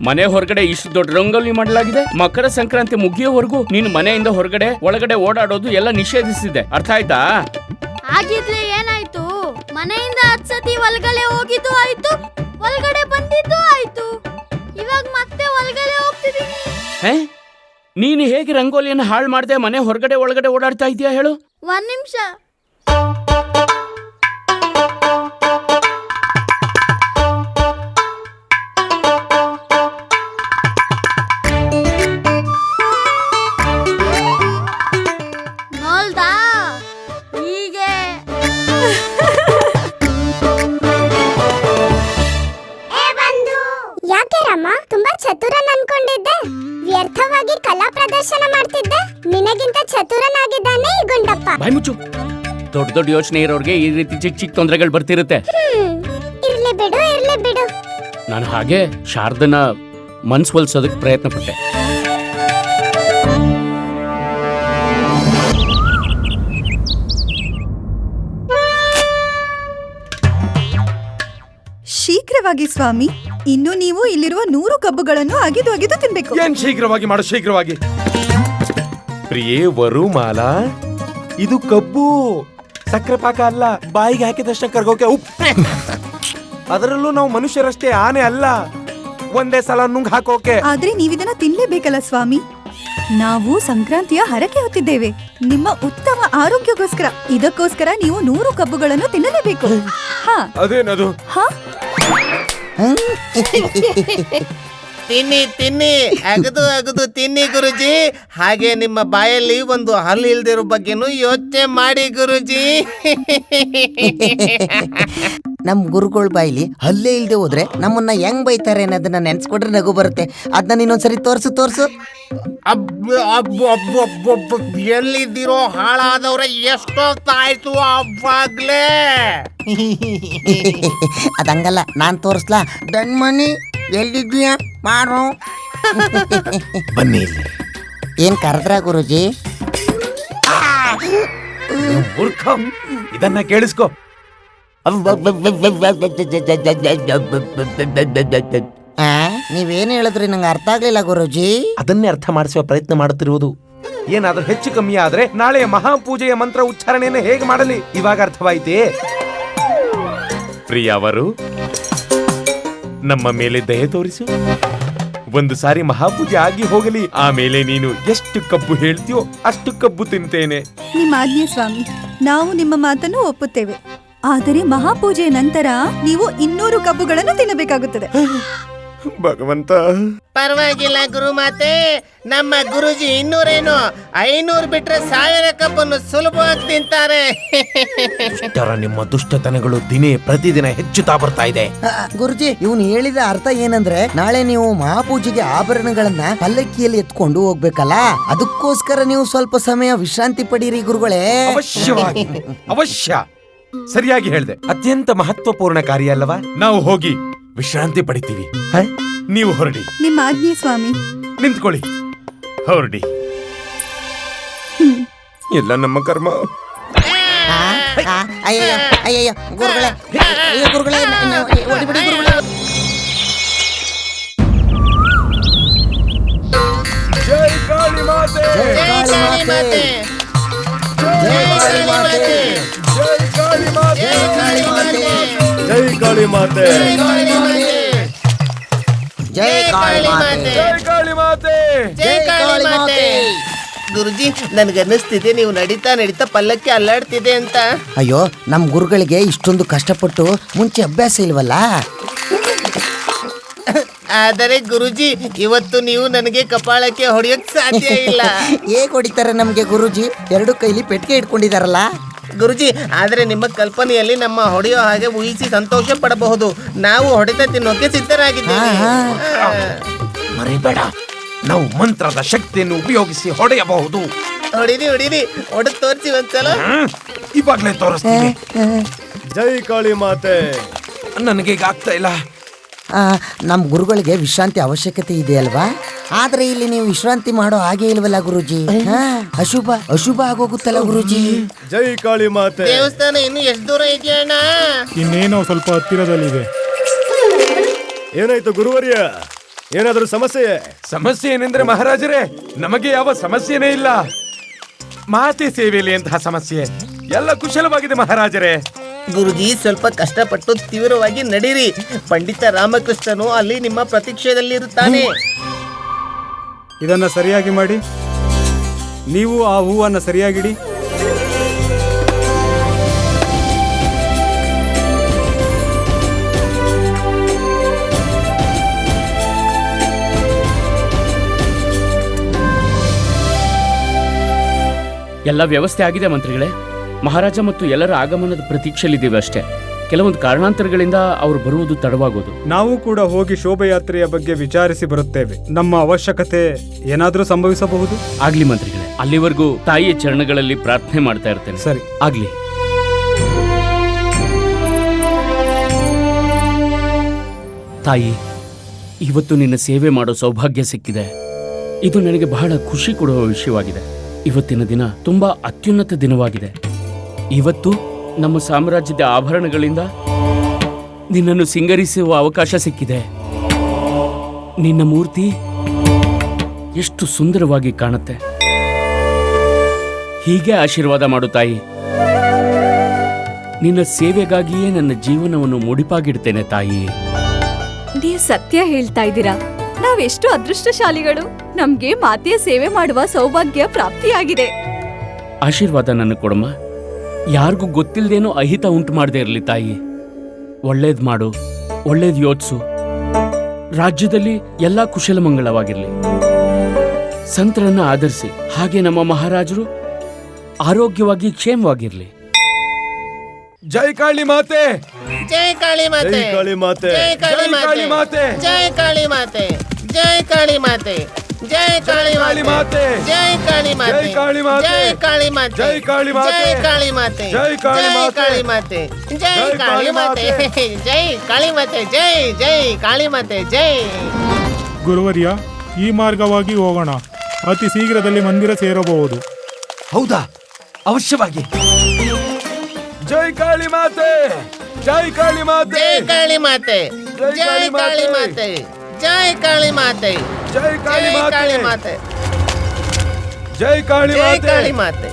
ಮನೆ ಹೊರಗಡೆ ಇಷ್ಟು ದೊಡ್ಡ ರಂಗೋಲಿ ಮಾಡಲಾಗಿದೆ. ಮಕರ ಸಂಕ್ರಾಂತಿ ಮುಗಿಯೋವರೆಗೂ ನೀನು ಮನೆಯಿಂದ ಹೊರಗಡೆ ಒಳಗಡೆ ಓಡಾಡೋದು ಎಲ್ಲ ನಿಷೇಧಿಸಿದೆ. ಅರ್ಥ ಆಯ್ತಾ? ಹಾಗಿದ್ರೆ ಏನಾಯ್ತು? ಮನೆಯಿಂದ 10 ಸತಿ ಒಳಗಡೆ ಹೋಗಿದ್ದು ಆಯ್ತು, ಒಳಗಡೆ ಬಂದಿದ್ದು ಆಯ್ತು. ಇವಾಗ ಮತ್ತೆ ಒಳಗಡೆ ಹೋಗ್ತಿದೀನಿ. ನೀನು ಹೇಗೆ ರಂಗೋಲಿಯನ್ನು ಹಾಳು ಮಾಡದೆ ಮನೆ ಹೊರಗಡೆ ಒಳಗಡೆ ಓಡಾಡ್ತಾ ಇದೀಯಾ ಹೇಳು? 1 ನಿಮಿಷ. ನೋಲ್ದಾ? ಹೀಗೆ ಯಾಕೆ ರಾಮ, ತುಂಬಾ ಚತುರನ್ ಅನ್ಕೊಂಡಿದ್ದೆ. ವ್ಯರ್ಥವಾಗಿ ಕಲಾ ಪ್ರದರ್ಶನ ಮಾಡ್ತಿದ್ದೆ. ನಿನಗಿಂತ ಚತುರನಾಗಿದ್ದಾನೆ ಈ ಗುಂಡಪ್ಪ. ಬಾಯ್ ಮುಚ್ಚು. ದೊಡ್ಡ ದೊಡ್ಡ ಯೋಚನೆ ಇರೋರ್ಗೆ ಈ ರೀತಿ ಚಿಕ್ಕ ಚಿಕ್ಕ ತೊಂದರೆಗಳು ಬರ್ತಿರುತ್ತೆ. ಇರ್ಲಿ ಬಿಡು, ಇರ್ಲಿ ಬಿಡು. ನಾನು ಹಾಗೆ ಶಾರದನ ಮನ್ಸ್ವಲ್ಸೋದಕ್ಕೆ ಪ್ರಯತ್ನ ಪಟ್ಟೆ. ಶೀಘ್ರವಾಗಿ ಸ್ವಾಮಿ, ಇನ್ನು ನೀವು ಇಲ್ಲಿರುವ 100 ಕಬ್ಬುಗಳನ್ನು ಅಗಿದು ಅಗಿದು ತಿನ್ಬೇಕು. ಏನ್ ಶೀಘ್ರವಾಗಿ ಮಾಡು, ಶೀಘ್ರವಾಗಿ. ಪ್ರಿಯೇ ವರುಮಾಲಾ, ಇದು ಕಬ್ಬು, ಸಕ್ಕರೆ ಪಾಕ ಅಲ್ಲ. ಬಾಯಿಗೆ ಹಾಕಿದಷ್ಟ ಕರ್ಗೋಕೆ ಉಪ್ಪು. ಅದರಲ್ಲೂ ನಾವು ಮನುಷ್ಯರಷ್ಟೇ, ಆನೆ ಅಲ್ಲ. ಒಂದೇ ಸಲ ನುಂಗ್ ಹಾಕೋಕೆ. ಆದ್ರೆ ನೀವಿದನ್ನ ತಿನ್ಲೇಬೇಕಲ್ಲ ಸ್ವಾಮಿ. ನಾವು ಸಂಕ್ರಾಂತಿಯ ಹರಕೆ ಹೊತ್ತಿದ್ದೇವೆ ನಿಮ್ಮ ಉತ್ತಮ ಆರೋಗ್ಯಕ್ಕೋಸ್ಕರ. ಇದಕ್ಕೋಸ್ಕರ ನೀವು 100 ಕಬ್ಬುಗಳನ್ನು ತಿನ್ನಲೇಬೇಕು. ಅದೇನದು? ತಿನ್ನಿ ತಿನ್ನಿ, ಅಗದು ಅಗದು ತಿನ್ನಿ ಗುರುಜಿ. ಹಾಗೆ ನಿಮ್ಮ ಬಾಯಲ್ಲಿ ಒಂದು ಹಲ್ಲು ಇಲ್ದಿರೋ ಬಗ್ಗೆನೂ ಯೋಚನೆ ಮಾಡಿ ಗುರುಜಿ. ನಮ್ ಗುರುಗಳ ಬಾಯಿಲಿ ಹಲ್ಲೇ ಇಲ್ದೆ ಹೋದ್ರೆ ನಮ್ಮನ್ನ ಹೆಂಗ್ ಬೈತಾರೆ ಅನ್ನೋದನ್ನ ನೆನ್ಸ್ಕೊಟ್ರೆ ನಗು ಬರುತ್ತೆ. ಅದನ್ನ ನೀನೊಂದ್ಸರಿ ತೋರ್ಸು. ಎಲ್ಲಿದ್ದೀರೋ ಹಾಳಾದವ್ರೆ, ಎಷ್ಟೊತ್ತಾಯ್ತು ಅವಾಗ್ಲೇ. ಅದಂಗಲ್ಲ, ನಾನ್ ತೋರ್ಸ್ಲಾ? ದಣ್ಮನಿ ಎಲ್ಲಿದ್ಯಾ ಮಾಡು. ಬನ್ನಿ ಇಲ್ಲಿ. ಏನ್ ಕರೆದ್ರ ಗುರುಜಿ? ಮೂರ್ಖ, ಇದನ್ನ ಕೇಳಿಸ್ಕೊ. ನೀವೇನ್ ಹೇಳಿದ್ರಿ ನಂಗೆ ಅರ್ಥ ಆಗ್ಲಿಲ್ಲ ಗುರುಜಿ. ಅದನ್ನೇ ಅರ್ಥ ಮಾಡಿಸುವ ಪ್ರಯತ್ನ ಮಾಡುತ್ತಿರುವುದು. ಏನಾದ್ರೂ ಹೆಚ್ಚು ಕಮ್ಮಿ ಆದ್ರೆ ನಾಳೆ ಮಹಾಪೂಜೆಯ ಮಂತ್ರ ಉಚ್ಚಾರಣೆಯನ್ನು ಹೇಗೆ ಮಾಡಲಿ? ಇವಾಗ ಅರ್ಥವಾಯಿತೇ? ಪ್ರಿಯವರು, ನಮ್ಮ ಮೇಲೆ ದಯೆ ತೋರಿಸು. ಒಂದು ಸಾರಿ ಮಹಾಪೂಜೆ ಆಗಿ ಹೋಗಲಿ, ಆಮೇಲೆ ನೀನು ಎಷ್ಟು ಕಬ್ಬು ಹೇಳ್ತೀಯೋ ಅಷ್ಟು ಕಬ್ಬು ತಿಂತೇನೆ. ನಿಮ್ಮ ಆಜ್ಞೆ ಸ್ವಾಮಿ, ನಾವು ನಿಮ್ಮ ಮಾತನ್ನು ಒಪ್ಪುತ್ತೇವೆ. ಆದರೆ ಮಹಾಪೂಜೆಯ ನಂತರ ನೀವು 200 ಕಬ್ಬುಗಳನ್ನು ತಿನ್ನಬೇಕಾಗುತ್ತದೆ. ಭಗವಂತ, ಪರವಾಗಿಲ್ಲ ಗುರುಮಾತೆ. ನಮ್ಮ ಗುರುಜಿ 200 500 ಬಿಟ್ರೆ 1000 ಕಬ್ಬನ್ನು ಸುಲಭವಾಗಿ ತಿಂತಾರೆ. ನಿಮ್ಮ ದುಷ್ಟತನಗಳು ಪ್ರತಿದಿನ ಹೆಚ್ಚುತ್ತಾ ಬರ್ತಾ ಇದೆ. ಗುರುಜಿ, ಇವನು ಹೇಳಿದ ಅರ್ಥ ಏನಂದ್ರೆ, ನಾಳೆ ನೀವು ಮಹಾಪೂಜೆಗೆ ಆಭರಣಗಳನ್ನ ಪಲ್ಲಕ್ಕಿಯಲ್ಲಿ ಎತ್ಕೊಂಡು ಹೋಗ್ಬೇಕಲ್ಲ, ಅದಕ್ಕೋಸ್ಕರ ನೀವು ಸ್ವಲ್ಪ ಸಮಯ ವಿಶ್ರಾಂತಿ ಪಡೀರಿ ಗುರುಗಳೇ. ಅವಶ್ಯವಾಗಿ, ಅವಶ್ಯ. ಸರಿಯಾಗಿ ಹೇಳ್ದೆ. ಅತ್ಯಂತ ಮಹತ್ವಪೂರ್ಣ ಕಾರ್ಯ ಅಲ್ಲವಾ? ನಾವು ಹೋಗಿ ವಿಶ್ರಾಂತಿ ಪಡಿತೀವಿ. ನೀವು ಹೊರಡಿ. ನಿಮ್ಮ ಆಜ್ಞೆ ಸ್ವಾಮಿ. ನಿಂತ್ಕೊಳ್ಳಿ, ಹೊರಡಿ. ಎಲ್ಲ ನಮ್ಮ ಕರ್ಮ. ಅಯ್ಯಯ್ಯೋ ಅಯ್ಯಯ್ಯೋ ಗುರುಗಳೇ, ಅಯ್ಯೋ ಗುರುಗಳೇ, ಹೊಡಿಬಿಡಿ ಗುರುಗಳೇ. ಜೈ ಕಾಳಿ ಮಾತೆ, ಜೈ ಕಾಳಿ ಮಾತೆ, ಜೈ ಕಾಳಿ ಮಾತೆ, ಜೈ ಕಾಳಿ ಮಾತೆ, ಜೈ ಕಾಳಿ ಮಾತೆ, ಜೈ ಕಾಳಿ ಮಾತೆ, ಜೈ ಕಾಳಿ ಮಾತೆ, ಜೈ ಕಾಳಿ ಮಾತೆ, ಜೈ ಕಾಳಿ ಮಾತೆ. ಗುರುಜಿ, ನನ್ಗನ್ನಿಸ್ತಿದೆ ನೀವು ನಡೀತಾ ನಡೀತಾ ಪಲ್ಲಕ್ಕಿ ಅಲ್ಲಾಡ್ತಿದೆ ಅಂತ. ಅಯ್ಯೋ, ನಮ್ ಗುರುಗಳಿಗೆ ಇಷ್ಟೊಂದು ಕಷ್ಟಪಟ್ಟು ಮುಂಚೆ ಅಭ್ಯಾಸ ಇಲ್ವಲ್ಲ. ಆದರೆ ಗುರುಜಿ, ಇವತ್ತು ನೀವು ನನಗೆ ಕಪಾಳಕ್ಕೆ ಹೊಡೆಯೋಕ್ ಸಾಧ್ಯ ಇಲ್ಲ. ಹೇಗ್ ಹೊಡಿತಾರೆ ನಮ್ಗೆ ಗುರುಜಿ? 2 ಕೈಲಿ ಪೆಟ್ಟಿಗೆ ಇಟ್ಕೊಂಡಿದಾರಲ್ಲ. ಗುರುಜಿ, ಆದ್ರೆ ನಿಮ್ಮ ಕಲ್ಪನೆಯಲ್ಲಿ ನಮ್ಮ ಹೊಡೆಯೋ ಹಾಗೆ ಊಹಿಸಿ ಸಂತೋಷ ಪಡಬಹುದು. ನಾವು ಹೊಡೆತ ತಿನ್ನೋಕೆ ಸಿದ್ಧರಾಗಿದ್ದೇವೆ. ಮರಿಬೇಡ, ನಾವು ಮಂತ್ರದ ಶಕ್ತಿಯನ್ನು ಉಪಯೋಗಿಸಿ ಹೊಡೆಯಬಹುದು. ಹೊಡಿರಿ ಹೊಡಿರಿ, ಹೊಡೆದು ತೋರಿಸಿ ಒಂದ್ಸಲ. ಇವಾಗ್ಲೇ ತೋರಿಸ್ತೀನಿ. ಜೈ ಕಾಳಿ ಮಾತೆ. ನನಗೆ ಈಗ ಆಗ್ತಾ ಇಲ್ಲ. ನಮ್ ಗುರುಗಳಿಗೆ ವಿಶ್ರಾಂತಿ ಅವಶ್ಯಕತೆ ಇದೆ ಅಲ್ವಾ? ಆದ್ರೆ ಇಲ್ಲಿ ನೀವು ವಿಶ್ರಾಂತಿ ಮಾಡೋ ಹಾಗೆ ಇಲ್ವಲ್ಲ ಗುರುಜಿ. ಅಶುಭ ಆಗೋಗುತ್ತಲ್ಲ ಗುರುಜಿ. ಜೈ ಕಾಳಿ ಮಾತೆ. ದೇವಸ್ಥಾನ ಇನ್ನು ಎಷ್ಟು ದೂರ ಇದೆಯಣ್ಣ? ಇನ್ನೇನೋ ಸ್ವಲ್ಪ ಹತ್ತಿರದಲ್ಲಿದೆ. ಏನಾಯ್ತು ಗುರುವರ್ಯ? ಏನಾದರೂ ಸಮಸ್ಯೆ ಏನೆಂದ್ರೆ ಮಹಾರಾಜರೇ, ನಮಗೆ ಯಾವ ಸಮಸ್ಯೆನೇ ಇಲ್ಲ. ಮಾತೆ ಸೇವೆಯಲ್ಲಿ ಅಂತಹ ಸಮಸ್ಯೆ ಎಲ್ಲ ಕುಶಲವಾಗಿದೆ ಮಹಾರಾಜರೇ. ಗುರುಜಿ, ಸ್ವಲ್ಪ ಕಷ್ಟಪಟ್ಟು ತೀವ್ರವಾಗಿ ನಡೀರಿ. ಪಂಡಿತ ರಾಮಕೃಷ್ಣನು ಅಲ್ಲಿ ನಿಮ್ಮ ಪ್ರತೀಕ್ಷೆಯಲ್ಲಿರುತ್ತಾನೆ. ಇದನ್ನ ಸರಿಯಾಗಿ ಮಾಡಿ. ನೀವು ಆ ಹೂವನ್ನ ಸರಿಯಾಗಿಡಿ. ಎಲ್ಲ ವ್ಯವಸ್ಥೆ ಆಗಿದೆ ಮಂತ್ರಿಗಳೇ. ಮಹಾರಾಜ ಮತ್ತು ಎಲ್ಲರ ಆಗಮನದ ಪ್ರತೀಕ್ಷೆಯಲ್ಲಿದ್ದೇವೆ ಅಷ್ಟೇ. ಕೆಲವೊಂದು ಕಾರಣಾಂತರಗಳಿಂದ ಅವರು ಬರುವುದು ತಡವಾಗೋದು. ನಾವು ಕೂಡ ಹೋಗಿ ಶೋಭಯಾತ್ರೆಯ ಬಗ್ಗೆ ವಿಚಾರಿಸಿ ಬರುತ್ತೇವೆ. ನಮ್ಮ ಅವಶ್ಯಕತೆ ಏನಾದರೂ ಸಂಭವಿಸಬಹುದು. ಆಗ್ಲಿ ಮಂತ್ರಿಗಳೇ, ಅಲ್ಲಿವರೆಗೂ ತಾಯಿಯ ಚರಣಗಳಲ್ಲಿ ಪ್ರಾರ್ಥನೆ ಮಾಡ್ತಾ ಇರ್ತೇನೆ. ಸರಿ, ಆಗ್ಲಿ. ತಾಯಿ, ಇವತ್ತು ನಿನ್ನ ಸೇವೆ ಮಾಡೋ ಸೌಭಾಗ್ಯ ಸಿಕ್ಕಿದೆ. ಇದು ನನಗೆ ಬಹಳ ಖುಷಿ ಕೊಡುವ ವಿಷಯವಾಗಿದೆ. ಇವತ್ತಿನ ದಿನ ತುಂಬಾ ಅತ್ಯುನ್ನತ ದಿನವಾಗಿದೆ. ಇವತ್ತು ನಮ್ಮ ಸಾಮ್ರಾಜ್ಯದ ಆಭರಣಗಳಿಂದ ನಿನ್ನನ್ನು ಸಿಂಗರಿಸುವ ಅವಕಾಶ ಸಿಕ್ಕಿದೆ. ನಿನ್ನ ಮೂರ್ತಿ ಎಷ್ಟು ಸುಂದರವಾಗಿ ಕಾಣುತ್ತೆ. ಹೀಗೆ ಆಶೀರ್ವಾದ ಮಾಡು ತಾಯಿ. ನಿನ್ನ ಸೇವೆಗಾಗಿಯೇ ನನ್ನ ಜೀವನವನ್ನು ಮುಡಿಪಾಗಿಡ್ತೇನೆ ತಾಯಿ. ನೀವು ಸತ್ಯ ಹೇಳ್ತಾ ಇದ್ದೀರಾ. ನಾವೆಷ್ಟು ಅದೃಷ್ಟಶಾಲಿಗಳು. ನಮ್ಗೆ ಮಾತೆಯ ಸೇವೆ ಮಾಡುವ ಸೌಭಾಗ್ಯ ಪ್ರಾಪ್ತಿಯಾಗಿದೆ. ಆಶೀರ್ವಾದ ನನ್ನ ಕೊಡಮ್ಮ. ಯಾರಿಗೂ ಗೊತ್ತಿಲ್ಲದೇನೋ ಅಹಿತ ಉಂಟು ಮಾಡದೇ ಇರಲಿ ತಾಯಿ. ಒಳ್ಳೇದ್ ಮಾಡು, ಒಳ್ಳೇದ್ ಯೋಚಿಸು. ರಾಜ್ಯದಲ್ಲಿ ಎಲ್ಲಾ ಕುಶಲಮಂಗಳವಾಗಿರ್ಲಿ. ಸಂತರನ್ನ ಆಧರಿಸಿ, ಹಾಗೆ ನಮ್ಮ ಮಹಾರಾಜರು ಆರೋಗ್ಯವಾಗಿ ಕ್ಷೇಮವಾಗಿರ್ಲಿ. ಜೈ ಕಾಳಿ ಮಾತೆ, ಜೈ ಕಾಳಿ ಮಾತೆ, ಜೈ ಕಾಳಿ ಮಾತೆ, ಜೈ ಕಾಳಿ ಮಾತೆ, ಜೈ ಕಾಳಿ ಮಾತೆ, ಜೈ ಕಾಳಿ ಮಾತೆ, ಜೈ ಕಾಳಿ ಮಾತೆ, ಜೈ ಕಾಳಿ ಮಾತೆ, ಜೈ ಕಾಳಿ ಮಾತೆ, ಜೈ ಕಾಳಿ ಮಾತೆ, ಜೈ ಕಾಳಿ ಮಾತೆ, ಜೈ ಕಾಳಿ ಮಾತೆ, ಜೈ ಕಾಳಿ ಮಾತೆ, ಜೈ ಕಾಳಿ ಮಾತೆ, ಜೈ ಕಾಳಿ ಮಾತೆ, ಜೈ ಜೈ ಕಾಳಿ ಮಾತೆ, ಜೈ. ಗುರುವರ್ಯ, ಈ ಮಾರ್ಗವಾಗಿ ಹೋಗೋಣ. ಅತಿ ಶೀಘ್ರದಲ್ಲಿ ಮಂದಿರ ಸೇರಬಹುದು. ಹೌದಾ? ಅವಶ್ಯವಾಗಿ. ಜೈ ಕಾಳಿ ಮಾತೆ, ಜೈ ಕಾಳಿ ಮಾತೆ, ಜೈ ಕಾಳಿ ಮಾತೆ, ಜೈ ಕಾಳಿ ಮಾತೆ, ಜೈ ಕಾಳಿ ಮಾತೆ, ಜೈ ಕಾಳಿ ಕಾಳಿ ಮಾತೆ, ಮಾತೆ, ಜೈ ಕಾಳಿ ಜೈ ಮಾತೆ, ಕಾಳಿ ಮಾತೆ,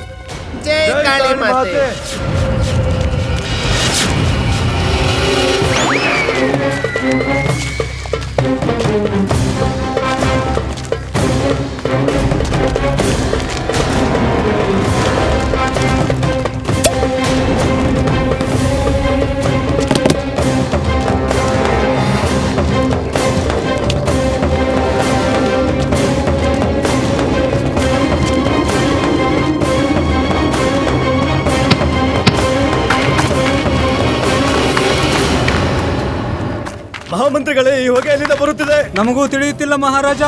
ಜೈ ಕಾಳಿ ಮಾತೆ. ಮಹಾಮಂತ್ರಿಗಳೇ, ಈ ಹೊಗೆ ಎಲ್ಲಿಂದ ಬರುತ್ತಿದೆ? ನಮಗೂ ತಿಳಿಯುತ್ತಿಲ್ಲ ಮಹಾರಾಜ.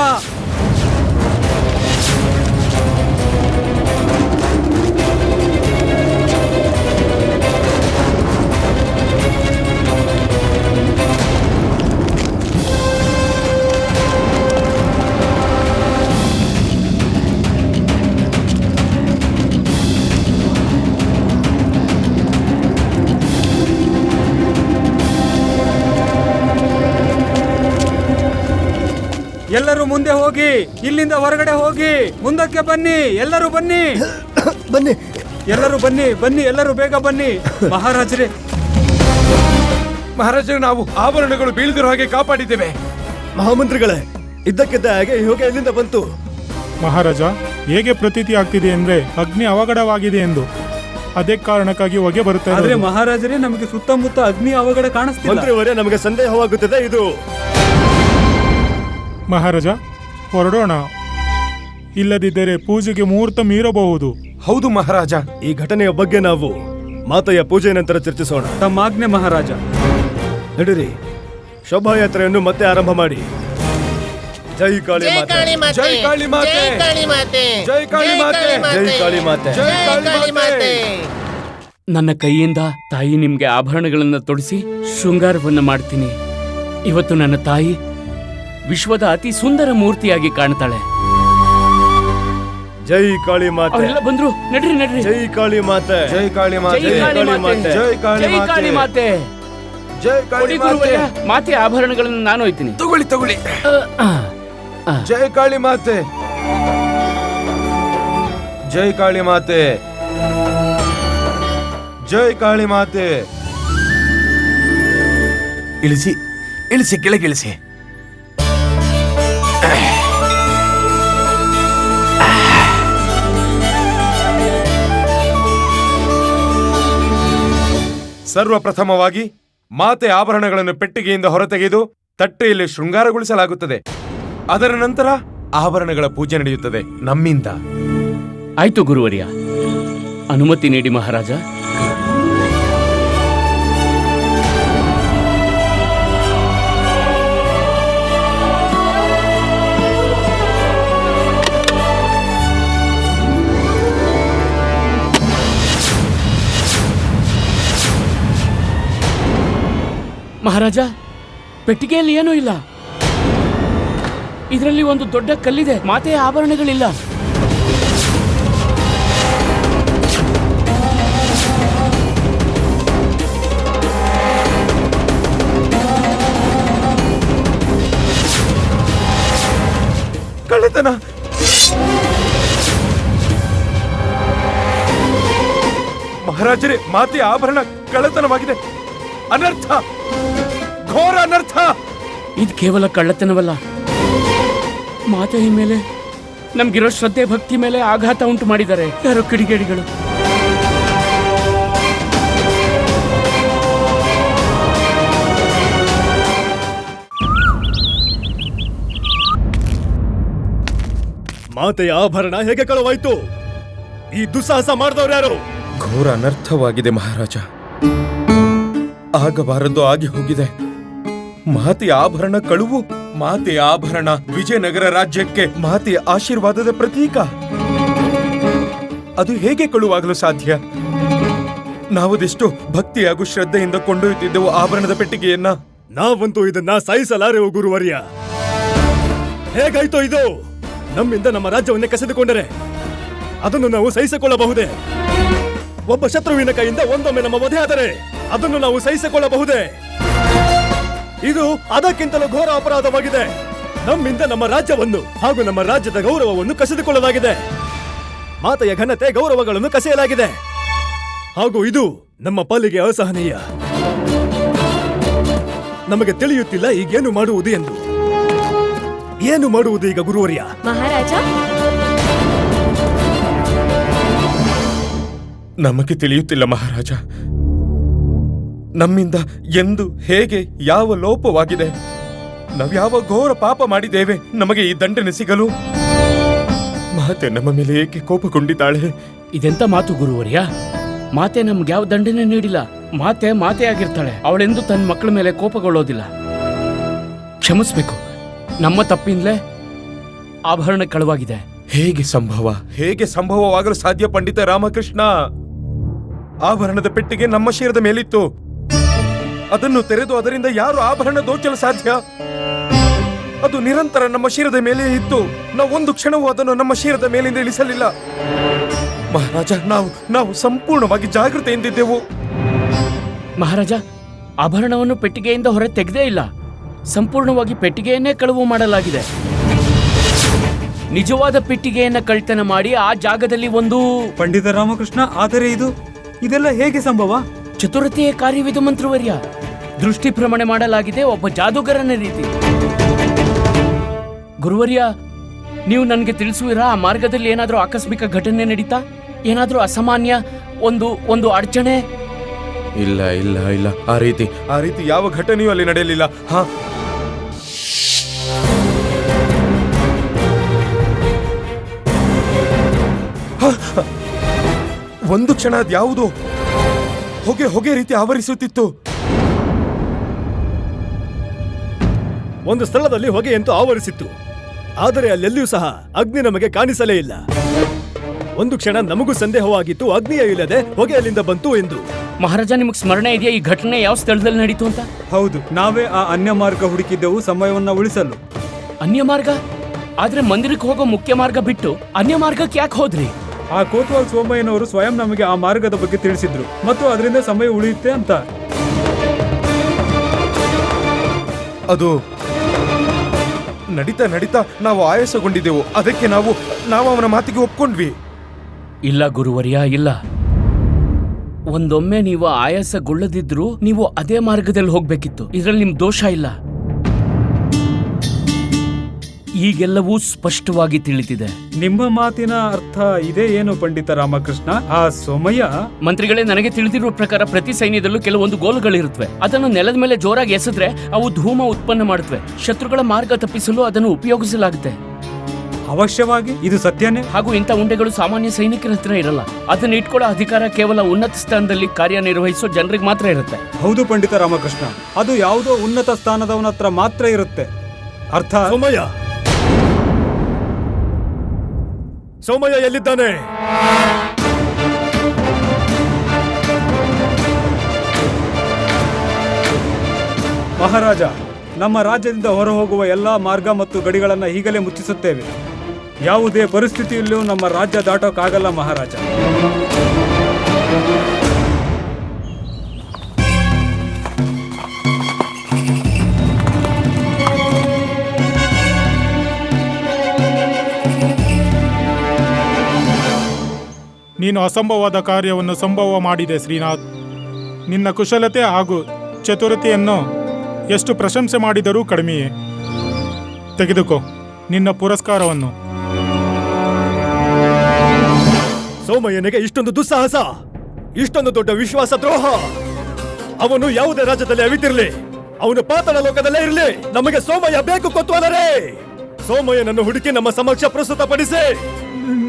ಎಲ್ಲರೂ ಮುಂದೆ ಹೋಗಿ, ಇಲ್ಲಿಂದ ಹೊರಗಡೆ ಹೋಗಿ, ಮುಂದಕ್ಕೆ ಬನ್ನಿ. ಎಲ್ಲರೂ ಬನ್ನಿ, ಬನ್ನಿ, ಎಲ್ಲರೂ ಬನ್ನಿ, ಬನ್ನಿ, ಎಲ್ಲರೂ ಬೇಗ ಬನ್ನಿ. ಮಹಾರಾಜರೇ, ಮಹಾರಾಜರು, ನಾವು ಆಭರಣಗಳು ಬೀಳದಿರೋ ಹಾಗೆ ಕಾಪಾಡಿದ್ದೇವೆ. ಮಹಾಮಂತ್ರಿಗಳೇ, ಇದ್ದಕ್ಕಿದ್ದ ಹಾಗೆ ಈ ಹೊಗೆ ಎಲ್ಲಿಂದ ಬಂತು? ಮಹಾರಾಜ, ಹೇಗೆ ಪ್ರತೀತಿ ಆಗ್ತಿದೆ ಅಂದ್ರೆ ಅಗ್ನಿ ಅವಘಡವಾಗಿದೆ ಎಂದು. ಅದೇ ಕಾರಣಕ್ಕಾಗಿ ಹೊಗೆ ಬರುತ್ತೆ. ಆದ್ರೆ ಮಹಾರಾಜರೇ, ನಮಗೆ ಸುತ್ತಮುತ್ತ ಅಗ್ನಿ ಅವಘಡ ಕಾಣಿಸ್ತಿಲ್ಲ. ಮಂತ್ರಿಯವರೇ, ನಮಗೆ ಸಂದೇಹವಾಗುತ್ತದೆ. ಇದು ಮಹಾರಾಜ, ಹೊರಡೋಣ. ಇಲ್ಲದಿದ್ದರೆ ಪೂಜೆಗೆ ಮುಹೂರ್ತ ಮೀರಬಹುದು. ಹೌದು ಮಹಾರಾಜ. ಈ ಘಟನೆಯ ಬಗ್ಗೆ ನಾವು ಮಾತೆಯ ಪೂಜೆ ನಂತರ ಚರ್ಚಿಸೋಣ. ತಮ್ಮ ಆಜ್ಞೆ ಮಹಾರಾಜ. ನಡೀರಿ, ಶೋಭಾಯಾತ್ರೆಯನ್ನು ಮತ್ತೆ ಆರಂಭ ಮಾಡಿ. ಜೈ ಕಾಳಿ ಜೈ ಮಾತೆ, ಕಾಳಿ ಮಾತೆ, ಜೈ ಕಾಳಿ ಮಾತೆ, ಜೈ ಕಾಳಿ ಮಾತೆ, ಜೈ ಕಾಳಿ ಮಾತೆ, ಜೈ ಕಾಳಿ ಮಾತೆ, ಜೈ ಕಾಳಿ ಮಾತೆ. ನನ್ನ ಕೈಯಿಂದ ತಾಯಿ ನಿಮ್ಗೆ ಆಭರಣಗಳನ್ನ ತೊಡಿಸಿ ಶೃಂಗಾರವನ್ನ ಮಾಡ್ತೀನಿ. ಇವತ್ತು ನನ್ನ ತಾಯಿ ವಿಶ್ವದ ಅತಿ ಸುಂದರ ಮೂರ್ತಿಯಾಗಿ ಕಾಣ್ತಾಳೆ. ಜೈ ಕಾಳಿ ಮಾತೆ. ಅವರೆಲ್ಲ ಬಂದ್ರು, ನಡ್ರಿ ನಡ್ರಿ. ಜೈ ಕಾಳಿ ಮಾತೆ, ಜೈ ಕಾಳಿ ಮಾತೆ, ಜೈ ಕಾಳಿ ಮಾತೆ, ಜೈ ಕಾಳಿ ಜೈ ಕಾಳಿ ಮಾತೆ, ಜೈ ಕಾಳಿ ಮಾತೆ. ಮಾತೆ ಆಭರಣಗಳನ್ನು ನಾನು ಒಯ್ತೀನಿ. ತಗೊಳ್ಳಿ ತಗೊಳ್ಳಿ. ಜೈ ಕಾಳಿ ಮಾತೆ, ಜೈ ಕಾಳಿ ಮಾತೆ, ಜೈ ಕಾಳಿ ಮಾತೆ. ಇಳಿಸಿ ಇಳಿಸಿ, ಕೆಳಗಿಳಿಸಿ. ಸರ್ವಪ್ರಥಮವಾಗಿ ಮಾತೆ ಆಭರಣಗಳನ್ನು ಪೆಟ್ಟಿಗೆಯಿಂದ ಹೊರತೆಗೆದು ತಟ್ಟೆಯಲ್ಲಿ ಶೃಂಗಾರಗೊಳಿಸಲಾಗುತ್ತದೆ. ಅದರ ನಂತರ ಆಭರಣಗಳ ಪೂಜೆ ನಡೆಯುತ್ತದೆ ನಮ್ಮಿಂದ. ಆಯ್ತು ಗುರುವರ್ಯ, ಅನುಮತಿ ನೀಡಿ ಮಹಾರಾಜ. ಮಹಾರಾಜ, ಪೆಟ್ಟಿಗೆಯಲ್ಲಿ ಏನೂ ಇಲ್ಲ. ಇದರಲ್ಲಿ ಒಂದು ದೊಡ್ಡ ಕಲ್ಲಿದೆ, ಮಾತೆಯ ಆಭರಣಗಳಿಲ್ಲ. ಕಳ್ಳತನ! ಮಹಾರಾಜರೇ, ಮಾತೆಯ ಆಭರಣ ಕಳ್ಳತನವಾಗಿದೆ. ಅನರ್ಥ, ಘೋರ ಅನರ್ಥ! ಇದು ಕೇವಲ ಕಳ್ಳತನವಲ್ಲ, ಮಾತೆಯ ಮೇಲೆ ನಮ್ಗಿರೋ ಶ್ರದ್ಧೆ ಭಕ್ತಿ ಮೇಲೆ ಆಘಾತ ಉಂಟು ಮಾಡಿದ್ದಾರೆ ಯಾರೋ ಕಿಡಿಗೇಡಿಗಳು. ಮಾತೆಯ ಆಭರಣ ಹೇಗೆ ಕಳವಾಯ್ತು? ಈ ದುಸ್ಸಾಹಸ ಮಾಡಿದವ್ರು ಯಾರು? ಘೋರ ಅನರ್ಥವಾಗಿದೆ ಮಹಾರಾಜ. ಆಗಬಾರದು ಆಗಿ ಹೋಗಿದೆ. ಮಾತೆಯ ಆಭರಣ ಕಳುವು. ಮಾತೆಯ ಆಭರಣ ವಿಜಯನಗರ ರಾಜ್ಯಕ್ಕೆ ಮಾತೆಯ ಆಶೀರ್ವಾದದ ಪ್ರತೀಕ. ಅದು ಹೇಗೆ ಕಳುವಾಗಲು ಸಾಧ್ಯ? ನಾವದೆಷ್ಟು ಭಕ್ತಿ ಹಾಗೂ ಶ್ರದ್ಧೆಯಿಂದ ಕೊಂಡೊಯ್ಯುತ್ತಿದ್ದೆವು ಆಭರಣದ ಪೆಟ್ಟಿಗೆಯನ್ನ. ನಾವಂತೂ ಇದನ್ನ ಸಹಿಸಲಾರೆವು ಗುರುವರ್ಯ. ಹೇಗಾಯ್ತೋ ಇದು? ನಮ್ಮಿಂದ ನಮ್ಮ ರಾಜ್ಯವನ್ನೇ ಕಸಿದುಕೊಂಡರೆ ಅದನ್ನು ನಾವು ಸಹಿಸಿಕೊಳ್ಳಬಹುದೇ? ಒಬ್ಬ ಶತ್ರುವಿನ ಕೈಯಿಂದ ಒಂದೊಮ್ಮೆ ನಮ್ಮ ವಧೆ ಆದರೆ ಅದನ್ನು ನಾವು ಸಹಿಸಿಕೊಳ್ಳಬಹುದೇ? ಇದು ಅದಕ್ಕಿಂತಲೂ ಘೋರ ಅಪರಾಧವಾಗಿದೆ. ನಮ್ಮಿಂದ ನಮ್ಮ ರಾಜ್ಯವನ್ನು ಹಾಗೂ ನಮ್ಮ ರಾಜ್ಯದ ಗೌರವವನ್ನು ಕಸಿದುಕೊಳ್ಳಲಾಗಿದೆ. ಮಾತೆಯ ಘನತೆ ಗೌರವಗಳನ್ನು ಕಸಿಯಲಾಗಿದೆ. ಹಾಗೂ ಇದು ನಮ್ಮ ಪಾಲಿಗೆ ಅಸಹನೀಯ. ನಮಗೆ ತಿಳಿಯುತ್ತಿಲ್ಲ ಈಗೇನು ಮಾಡುವುದು ಎಂದು. ಏನು ಮಾಡುವುದು ಈಗ ಗುರುವರ್ಯ? ಮಹಾರಾಜ, ನಮಗೆ ತಿಳಿಯುತ್ತಿಲ್ಲ ಮಹಾರಾಜ. ನಮ್ಮಿಂದ ಎಂದು ಹೇಗೆ ಯಾವ ಲೋಪವಾಗಿದೆ? ನಾವ್ಯಾವ ಘೋರ ಪಾಪ ಮಾಡಿದ್ದೇವೆ ನಮಗೆ ಈ ದಂಡನೆ ಸಿಗಲು? ಮಾತೆ ನಮ್ಮ ಮೇಲೆ ಏಕೆ ಕೋಪಗೊಂಡಿದ್ದಾಳೆ? ಇದೆಂತ ಮಾತು ಗುರುವರ್ಯ? ಮಾತೆ ನಮ್ಗೆ ಯಾವ ದಂಡನೆ ನೀಡಿಲ್ಲ. ಮಾತೆ ಆಗಿರ್ತಾಳೆ. ಅವಳೆಂದು ತನ್ನ ಮಕ್ಕಳ ಮೇಲೆ ಕೋಪಗೊಳ್ಳೋದಿಲ್ಲ. ಕ್ಷಮಿಸ್ಬೇಕು, ನಮ್ಮ ತಪ್ಪಿಂದಲೇ ಆಭರಣ ಕಳವಾಗಿದೆ. ಹೇಗೆ ಸಂಭವವಾಗಲು ಸಾಧ್ಯ ಪಂಡಿತ ರಾಮಕೃಷ್ಣ? ಆಭರಣದ ಪೆಟ್ಟಿಗೆ ನಮ್ಮ ಶಿರದ ಮೇಲಿತ್ತು. ಅದನ್ನು ತೆರೆದು ಅದರಿಂದ ಯಾರು ಆಭರಣ ದೋಚಲು ಸಾಧ್ಯ? ಅದು ನಿರಂತರ ನಮ್ಮ ಶಿರದ ಮೇಲೆ ಇತ್ತು. ನಾವು ಒಂದು ಕ್ಷಣವೂ ಅದನ್ನು ನಮ್ಮ ಶಿರದ ಮೇಲಿಂದ ಇಳಿಸಲಿಲ್ಲ. ಮಹಾರಾಜ, ನಾವು ಸಂಪೂರ್ಣವಾಗಿ ಜಾಗೃತೆಯಿಂದಿದ್ದೆವು. ಮಹಾರಾಜ, ಆಭರಣವನ್ನು ಪೆಟ್ಟಿಗೆಯಿಂದ ಹೊರ ತೆಗೆದೇ ಇಲ್ಲ. ಸಂಪೂರ್ಣವಾಗಿ ಪೆಟ್ಟಿಗೆಯನ್ನೇ ಕಳವು ಮಾಡಲಾಗಿದೆ. ನಿಜವಾದ ಪೆಟ್ಟಿಗೆಯನ್ನ ಕಳ್ತನ ಮಾಡಿ ಆ ಜಾಗದಲ್ಲಿ ಒಂದು... ಪಂಡಿತ ರಾಮಕೃಷ್ಣ, ಆದರೆ ಇದೆಲ್ಲ ಹೇಗೆ ಸಂಭವ? ಚತುರತೆಯ ಕಾರ್ಯವಿದು ಮಂತ್ರವರ್ಯ. ದೃಷ್ಟಿ ಭ್ರಮಣೆ ಮಾಡಲಾಗಿದೆ, ಒಬ್ಬ ಜಾದೂಗರನ ರೀತಿ. ಗುರುವರ್ಯ, ನೀವು ನನಗೆ ತಿಳಿಸುವಿರಾ, ಆ ಮಾರ್ಗದಲ್ಲಿ ಏನಾದರೂ ಆಕಸ್ಮಿಕ ಘಟನೆ ನಡೀತಾ? ಏನಾದರೂ ಅಸಾಮಾನ್ಯ ಒಂದು ಅಡಚಣೆ? ಇಲ್ಲ. ಆ ರೀತಿ ಯಾವ ಘಟನೆಯೂ ಅಲ್ಲಿ ನಡೆಯಲಿಲ್ಲ. ಒಂದು ಕ್ಷಣ ಅದ್ಯಾವುದೋ ಹೊಗೆ ರೀತಿ ಆವರಿಸುತ್ತಿತ್ತು. ಒಂದು ಸ್ಥಳದಲ್ಲಿ ಹೊಗೆಯಂತೂ ಆವರಿಸಿತ್ತು. ಆದರೆ ಅಲ್ಲೆಲ್ಲಿಯೂ ಸಹ ಅಗ್ನಿ ನಮಗೆ ಕಾಣಿಸಲೇ ಇಲ್ಲ. ಒಂದು ಕ್ಷಣ ನಮಗೂ ಸಂದೇಹವಾಗಿತ್ತು, ಅಗ್ನಿಯೇ ಇಲ್ಲದೆ ಹೊಗೆ ಅಲ್ಲಿಂದ ಬಂತು ಎಂದು. ಮಹಾರಾಜ, ನಿಮಗೆ ಸ್ಮರಣೆ ಇದೆಯಾ ಈ ಘಟನೆ ಯಾವ ಸ್ಥಳದಲ್ಲಿ ನಡೀತು ಅಂತ? ಹೌದು, ನಾವೇ ಆ ಅನ್ಯ ಮಾರ್ಗ ಹುಡುಕಿದ್ದೆವು ಸಮಯವನ್ನ ಉಳಿಸಲು. ಅನ್ಯ ಮಾರ್ಗ? ಆದ್ರೆ ಮಂದಿರಕ್ಕೆ ಹೋಗೋ ಮುಖ್ಯ ಮಾರ್ಗ ಬಿಟ್ಟು ಅನ್ಯ ಮಾರ್ಗಕ್ಕೆ ಯಾಕೆ ಹೋದ್ರಿ? ಆ ಕೋತ್ವಾಲ್ ಸೋಮಯ್ಯನವರು ಸ್ವಯಂ ನಮಗೆ ಆ ಮಾರ್ಗದ ಬಗ್ಗೆ ತಿಳಿಸಿದ್ರು ಮತ್ತು ಅದರಿಂದ ಸಮಯ ಉಳಿಯುತ್ತೆ ಅಂತ. ಅದು ನಡೀತಾ ನಾವು ಆಯಾಸಗೊಂಡಿದ್ದೆವು. ಅದಕ್ಕೆ ನಾವು ಅವನ ಮಾತಿಗೆ ಒಪ್ಕೊಂಡ್ವಿ. ಇಲ್ಲ ಗುರುವರ್ಯ, ಇಲ್ಲ. ಒಂದೊಮ್ಮೆ ನೀವು ಆಯಾಸಗೊಳ್ಳದಿದ್ರು ನೀವು ಅದೇ ಮಾರ್ಗದಲ್ಲಿ ಹೋಗ್ಬೇಕಿತ್ತು. ಇದರಲ್ಲಿ ನಿಮ್ ದೋಷ ಇಲ್ಲ. ಈಗೆಲ್ಲವೂ ಸ್ಪಷ್ಟವಾಗಿ ತಿಳಿದಿದೆ. ನಿಮ್ಮ ಮಾತಿನ ಅರ್ಥ ಇದೇ ಏನು ಪಂಡಿತ ರಾಮಕೃಷ್ಣ? ಆ ಸೋಮಯ್ಯ... ಮಂತ್ರಿಗಳೇ, ನನಗೆ ತಿಳಿದಿರುವ ಪ್ರಕಾರ ಪ್ರತಿ ಸೈನ್ಯದಲ್ಲೂ ಕೆಲವೊಂದು ಗೋಲುಗಳಿರುತ್ತವೆ. ಅದನ್ನು ನೆಲದ ಮೇಲೆ ಜೋರಾಗಿ ಎಸೆದ್ರೆ ಅವು ಧೂಮ ಉತ್ಪನ್ನ ಮಾಡುತ್ತವೆ. ಶತ್ರುಗಳ ಮಾರ್ಗ ತಪ್ಪಿಸಲು ಅದನ್ನು ಉಪಯೋಗಿಸಲಾಗುತ್ತೆ. ಅವಶ್ಯವಾಗಿ ಇದು ಸತ್ಯನೇ? ಹಾಗೂ ಇಂಥ ಉಂಡೆಗಳು ಸಾಮಾನ್ಯ ಸೈನಿಕರ ಹತ್ರ ಇರಲ್ಲ. ಅದನ್ನ ಇಟ್ಕೊಳ್ಳೋ ಅಧಿಕಾರ ಕೇವಲ ಉನ್ನತ ಸ್ಥಾನದಲ್ಲಿ ಕಾರ್ಯನಿರ್ವಹಿಸೋ ಜನರಿಗೆ ಮಾತ್ರ ಇರುತ್ತೆ. ಹೌದು ಪಂಡಿತ ರಾಮಕೃಷ್ಣ, ಅದು ಯಾವುದೋ ಉನ್ನತ ಸ್ಥಾನದವನ ಹತ್ರ ಮಾತ್ರ ಇರುತ್ತೆ. ಅರ್ಥ... ಸೋಮಯ್ಯ ಎಲ್ಲಿದ್ದಾನೆ? ಮಹಾರಾಜ, ನಮ್ಮ ರಾಜ್ಯದಿಂದ ಹೊರಹೋಗುವ ಎಲ್ಲಾ ಮಾರ್ಗ ಮತ್ತು ಗಡಿಗಳನ್ನು ಈಗಲೇ ಮುಚ್ಚಿಸುತ್ತೇವೆ. ಯಾವುದೇ ಪರಿಸ್ಥಿತಿಯಲ್ಲೂ ನಮ್ಮ ರಾಜ್ಯ ದಾಟೋಕ್ಕಾಗಲ್ಲ ಮಹಾರಾಜ. ನೀನು ಅಸಂಭವವಾದ ಕಾರ್ಯವನ್ನು ಸಂಭವ ಮಾಡಿದೆ ಶ್ರೀನಾಥ್. ನಿನ್ನ ಕುಶಲತೆ ಹಾಗೂ ಚತುರತೆಯನ್ನು ಎಷ್ಟು ಪ್ರಶಂಸೆ ಮಾಡಿದರೂ ಕಡಿಮೆಯೇ. ತೆಗೆದುಕೋ ನಿನ್ನ ಪುರಸ್ಕಾರವನ್ನು. ಸೋಮಯ್ಯನಿಗೆ ಇಷ್ಟೊಂದು ದುಸ್ಸಾಹಸ, ಇಷ್ಟೊಂದು ದೊಡ್ಡ ವಿಶ್ವಾಸ ದ್ರೋಹ. ಅವನು ಯಾವುದೇ ರಾಜ್ಯದಲ್ಲಿ ಅವಿತಿರ್ಲಿ, ಅವನು ಪಾತಾಳ ಲೋಕದಲ್ಲೇ ಇರಲಿ, ನಮಗೆ ಸೋಮಯ್ಯ ಬೇಕು ಕೊತ್ವಾಲರೇ. ಸೋಮಯ್ಯನನ್ನು ಹುಡುಕಿ ನಮ್ಮ ಸಮಕ್ಷ ಪ್ರಸ್ತುತಪಡಿಸಿ.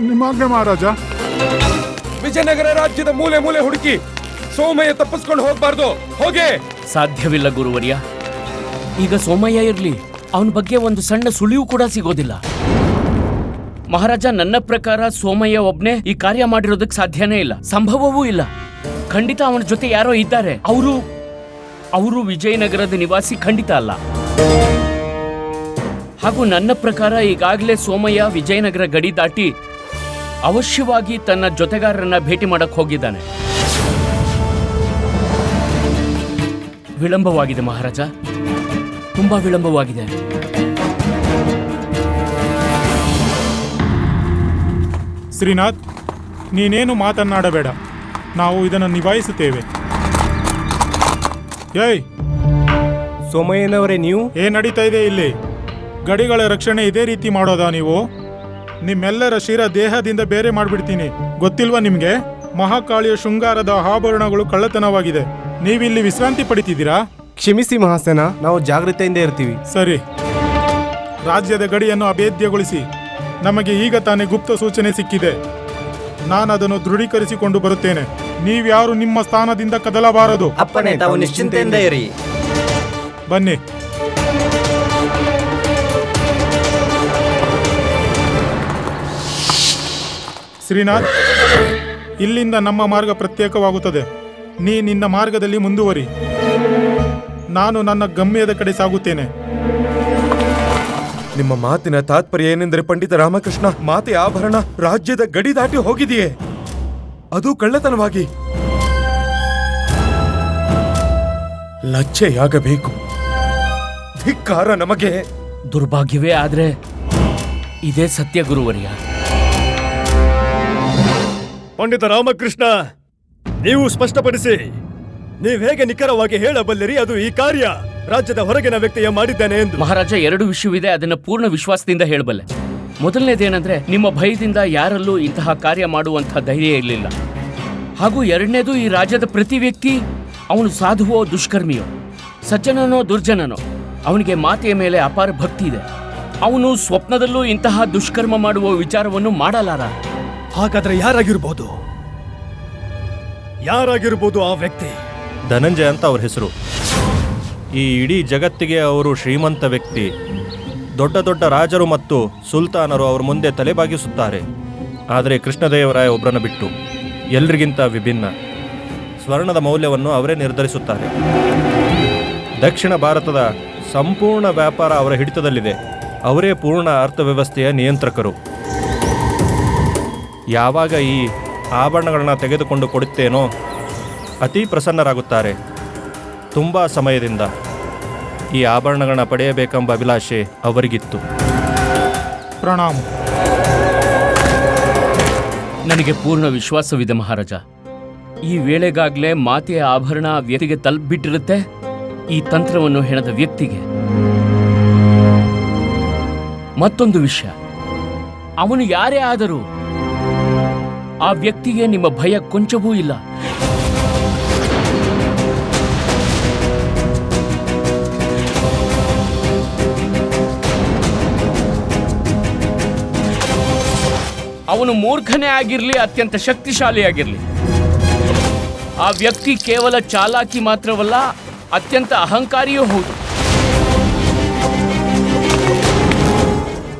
ನಿಮ್ಮಾಜ್ಞೆ ಮಹಾರಾಜ. ವಿಜಯನಗರ ರಾಜ್ಯದ ಮೂಲೆ ಮೂಲೆ ಹುಡುಕಿ ಸೋಮಯ್ಯ ತಪ್ಪಿಸ್ಕೊಂಡು ಹೋಗ್ಬಾರ್ದು. ಹೋಗೆ. ಸಾಧ್ಯವಿಲ್ಲ ಗುರುವರ್ಯ. ಈಗ ಸೋಮಯ್ಯ ಇರ್ಲಿ, ಅವನ ಬಗ್ಗೆ ಒಂದು ಸಣ್ಣ ಸುಳಿವು ಕೂಡ ಸಿಗೋದಿಲ್ಲ. ಮಹಾರಾಜ, ನನ್ನ ಪ್ರಕಾರ ಸೋಮಯ್ಯ ಒಬ್ನೇ ಈ ಕಾರ್ಯ ಮಾಡಿರೋದಕ್ಕೆ ಸಾಧ್ಯನೇ ಇಲ್ಲ, ಸಂಭವವೂ ಇಲ್ಲ. ಖಂಡಿತ ಅವನ ಜೊತೆ ಯಾರೋ ಇದ್ದಾರೆ. ಅವರು ವಿಜಯನಗರದ ನಿವಾಸಿ ಖಂಡಿತ ಅಲ್ಲ. ಹಾಗೂ ನನ್ನ ಪ್ರಕಾರ ಈಗಾಗಲೇ ಸೋಮಯ್ಯ ವಿಜಯನಗರ ಗಡಿ ದಾಟಿ ಅವಶ್ಯವಾಗಿ ತನ್ನ ಜೊತೆಗಾರರನ್ನ ಭೇಟಿ ಮಾಡಕ್ ಹೋಗಿದ್ದಾನೆ. ವಿಳಂಬವಾಗಿದೆ ಮಹಾರಾಜ, ತುಂಬಾ ವಿಳಂಬವಾಗಿದೆ. ಶ್ರೀನಾಥ್, ನೀನೇನು ಮಾತನಾಡಬೇಡ, ನಾವು ಇದನ್ನು ನಿಭಾಯಿಸುತ್ತೇವೆ. ಏಯ್ ಸೋಮಯ್ಯನವರೇ, ನೀವು ಏನ್ ನಡೀತಾ ಇದೆ ಇಲ್ಲಿ? ಗಡಿಗಳ ರಕ್ಷಣೆ ಇದೇ ರೀತಿ ಮಾಡೋದಾ ನೀವು? ನಿಮ್ಮೆಲ್ಲರ ಶಿರ ದೇಹದಿಂದ ಬೇರೆ ಮಾಡ್ಬಿಡ್ತೀನಿ, ಗೊತ್ತಿಲ್ವಾ ನಿಮ್ಗೆ? ಮಹಾಕಾಳಿಯ ಶೃಂಗಾರದ ಆಭರಣಗಳು ಕಳ್ಳತನವಾಗಿದೆ. ನೀವಿಲ್ಲಿ ವಿಶ್ರಾಂತಿ ಪಡಿತಿದ್ದೀರಾ? ಕ್ಷಮಿಸಿ ಮಹಾಸೇನ, ನಾವು ಜಾಗೃತೆಯಿಂದ ಇರ್ತೀವಿ. ಸರಿ, ರಾಜ್ಯದ ಗಡಿಯನ್ನು ಅಭೇದ್ಯಗೊಳಿಸಿ. ನಮಗೆ ಈಗ ತಾನೇ ಗುಪ್ತ ಸೂಚನೆ ಸಿಕ್ಕಿದೆ. ನಾನು ಅದನ್ನು ದೃಢೀಕರಿಸಿಕೊಂಡು ಬರುತ್ತೇನೆ. ನೀವ್ಯಾರು ನಿಮ್ಮ ಸ್ಥಾನದಿಂದ ಕದಲಬಾರದು. ಅಪ್ಪಣೆ, ತಾವು ನಿಶ್ಚಿಂತೆಯಿಂದ ಇರಿ. ಬನ್ನಿ. ಶ್ರೀನಾಥ್, ಇಲ್ಲಿಂದ ನಮ್ಮ ಮಾರ್ಗ ಪ್ರತ್ಯೇಕವಾಗುತ್ತದೆ. ನೀ ನಿನ್ನ ಮಾರ್ಗದಲ್ಲಿ ಮುಂದುವರಿ. ನಾನು ನನ್ನ ಗಮ್ಯದ ಕಡೆ ಸಾಗುತ್ತೇನೆ. ನಿಮ್ಮ ಮಾತಿನ ತಾತ್ಪರ್ಯ ಏನೆಂದರೆ ಪಂಡಿತ ರಾಮಕೃಷ್ಣ, ಮಾತೆ ಆಭರಣ ರಾಜ್ಯದ ಗಡಿ ದಾಟಿ ಹೋಗಿದೆಯೇ, ಅದು ಕಳ್ಳತನವಾಗಿ. ಲಜ್ಜೆಯಾಗಬೇಕು. ಧಿಕ್ಕಾರ ನಮಗೆ. ದುರ್ಭಾಗ್ಯವೇ ಆದ್ರೆ ಇದೇ ಸತ್ಯ ಗುರುವರ್ಯ. ಪಂಡಿತ ರಾಮಕೃಷ್ಣ, ನೀವು ಸ್ಪಷ್ಟಪಡಿಸಿ. ನೀವು ಹೇಗೆ ನಿಖರವಾಗಿ ಹೇಳಬಲ್ಲಿರಿ ಅದು ಈ ಕಾರ್ಯ ರಾಜ್ಯದ ಹೊರಗಿನ ವ್ಯಕ್ತಿಯ ಮಾಡಿದ್ದಾನೆ ಎಂದು? ಮಹಾರಾಜ, ಎರಡು ವಿಷಯವಿದೆ, ಅದನ್ನ ಪೂರ್ಣ ವಿಶ್ವಾಸದಿಂದ ಹೇಳಬಲ್ಲೆ. ಮೊದಲನೇದೇನೆಂದ್ರೆ, ನಿಮ್ಮ ಭಯದಿಂದ ಯಾರಲ್ಲೂ ಇಂತಹ ಕಾರ್ಯ ಮಾಡುವಂತಹ ಧೈರ್ಯ ಇರಲಿಲ್ಲ. ಹಾಗೂ ಎರಡನೇದು, ಈ ರಾಜ್ಯದ ಪ್ರತಿ ವ್ಯಕ್ತಿ, ಅವನು ಸಾಧುವೋ ದುಷ್ಕರ್ಮಿಯೋ, ಸಜ್ಜನನೋ ದುರ್ಜನನೋ, ಅವನಿಗೆ ಮಾತೆಯ ಮೇಲೆ ಅಪಾರ ಭಕ್ತಿ ಇದೆ. ಅವನು ಸ್ವಪ್ನದಲ್ಲೂ ಇಂತಹ ದುಷ್ಕರ್ಮ ಮಾಡುವ ವಿಚಾರವನ್ನು ಮಾಡಲಾರ. ಹಾಗಾದ್ರೆ ಯಾರಾಗಿರ್ಬೋದು? ಯಾರಾಗಿರ್ಬೋದು ಆ ವ್ಯಕ್ತಿ? ಧನಂಜಯ ಅಂತ ಅವ್ರ ಹೆಸರು. ಈ ಇಡೀ ಜಗತ್ತಿಗೆ ಅವರು ಶ್ರೀಮಂತ ವ್ಯಕ್ತಿ. ದೊಡ್ಡ ದೊಡ್ಡ ರಾಜರು ಮತ್ತು ಸುಲ್ತಾನರು ಅವ್ರ ಮುಂದೆ ತಲೆಬಾಗಿಸುತ್ತಾರೆ. ಆದರೆ ಕೃಷ್ಣದೇವರಾಯ ಒಬ್ಬರನ್ನು ಬಿಟ್ಟು ಎಲ್ರಿಗಿಂತ ವಿಭಿನ್ನ. ಸ್ವರ್ಣದ ಮೌಲ್ಯವನ್ನು ಅವರೇ ನಿರ್ಧರಿಸುತ್ತಾರೆ. ದಕ್ಷಿಣ ಭಾರತದ ಸಂಪೂರ್ಣ ವ್ಯಾಪಾರ ಅವರ ಹಿಡಿತದಲ್ಲಿದೆ. ಅವರೇ ಪೂರ್ಣ ಅರ್ಥವ್ಯವಸ್ಥೆಯ ನಿಯಂತ್ರಕರು. ಯಾವಾಗ ಈ ಆಭರಣಗಳನ್ನ ತೆಗೆದುಕೊಂಡು ಕೊಡುತ್ತೇನೋ ಅತಿ ಪ್ರಸನ್ನರಾಗುತ್ತಾರೆ. ತುಂಬ ಸಮಯದಿಂದ ಈ ಆಭರಣಗಳನ್ನ ಪಡೆಯಬೇಕೆಂಬ ಅಭಿಲಾಷೆ ಅವರಿಗಿತ್ತು. ಪ್ರಣಾಮ. ನನಗೆ ಪೂರ್ಣ ವಿಶ್ವಾಸವಿದೆ ಮಹಾರಾಜ. ಈ ವೇಳೆಗಾಗಲೇ ಮಾತೆಯ ಆಭರಣ ಆ ವ್ಯಕ್ತಿಗೆ ತಲುಪಿಬಿಟ್ಟಿರುತ್ತೆ, ಈ ತಂತ್ರವನ್ನು ಹೆಣದ ವ್ಯಕ್ತಿಗೆ. ಮತ್ತೊಂದು ವಿಷಯ, ಅವನು ಯಾರೇ ಆದರೂ ಆ ವ್ಯಕ್ತಿಗೆ ನಿಮ್ಮ ಭಯ ಕೊಂಚವೂ ಇಲ್ಲ. ಅವನು ಮೂರ್ಖನೇ ಆಗಿರಲಿ, ಅತ್ಯಂತ ಶಕ್ತಿಶಾಲಿಯಾಗಿರಲಿ, ಆ ವ್ಯಕ್ತಿ ಕೇವಲ ಚಾಲಾಕಿ ಮಾತ್ರವಲ್ಲ, ಅತ್ಯಂತ ಅಹಂಕಾರಿಯೂ ಹೌದು.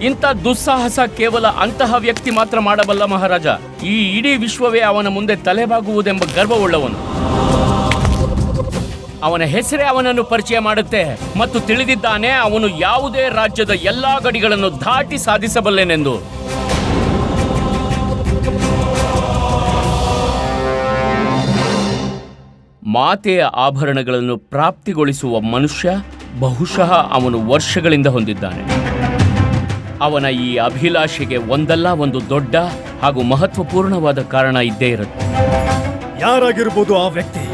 ಇಂಥ ದುಸ್ಸಾಹಸ ಕೇವಲ ಅಂತಹ ವ್ಯಕ್ತಿ ಮಾತ್ರ ಮಾಡಬಲ್ಲ ಮಹಾರಾಜ. ಈ ಇಡೀ ವಿಶ್ವವೇ ಅವನ ಮುಂದೆ ತಲೆಬಾಗುವುದೆಂಬ ಗರ್ವವುಳ್ಳವನು. ಅವನ ಹೆಸರೇ ಅವನನ್ನು ಪರಿಚಯ ಮಾಡುತ್ತೆ ಮತ್ತು ತಿಳಿದಿದ್ದಾನೆ ಅವನು ಯಾವುದೇ ರಾಜ್ಯದ ಎಲ್ಲಾ ಗಡಿಗಳನ್ನು ದಾಟಿ ಸಾಧಿಸಬಲ್ಲೆನೆಂದು. ಮಾತೆಯ ಆಭರಣಗಳನ್ನು ಪ್ರಾಪ್ತಿಗೊಳಿಸುವ ಮನುಷ್ಯ ಬಹುಶಃ ಅವನು ವರ್ಷಗಳಿಂದ ಹೊಂದಿದ್ದಾನೆ. ಅವನ ಈ ಅಭಿಲಾಷೆಗೆ ಒಂದಲ್ಲ ಒಂದು ದೊಡ್ಡ ಹಾಗೂ ಮಹತ್ವಪೂರ್ಣವಾದ ಕಾರಣ ಇದ್ದೇ ಇರುತ್ತೆ. ಯಾರಾಗಿರ್ಬೋದು ಆ ವ್ಯಕ್ತಿ?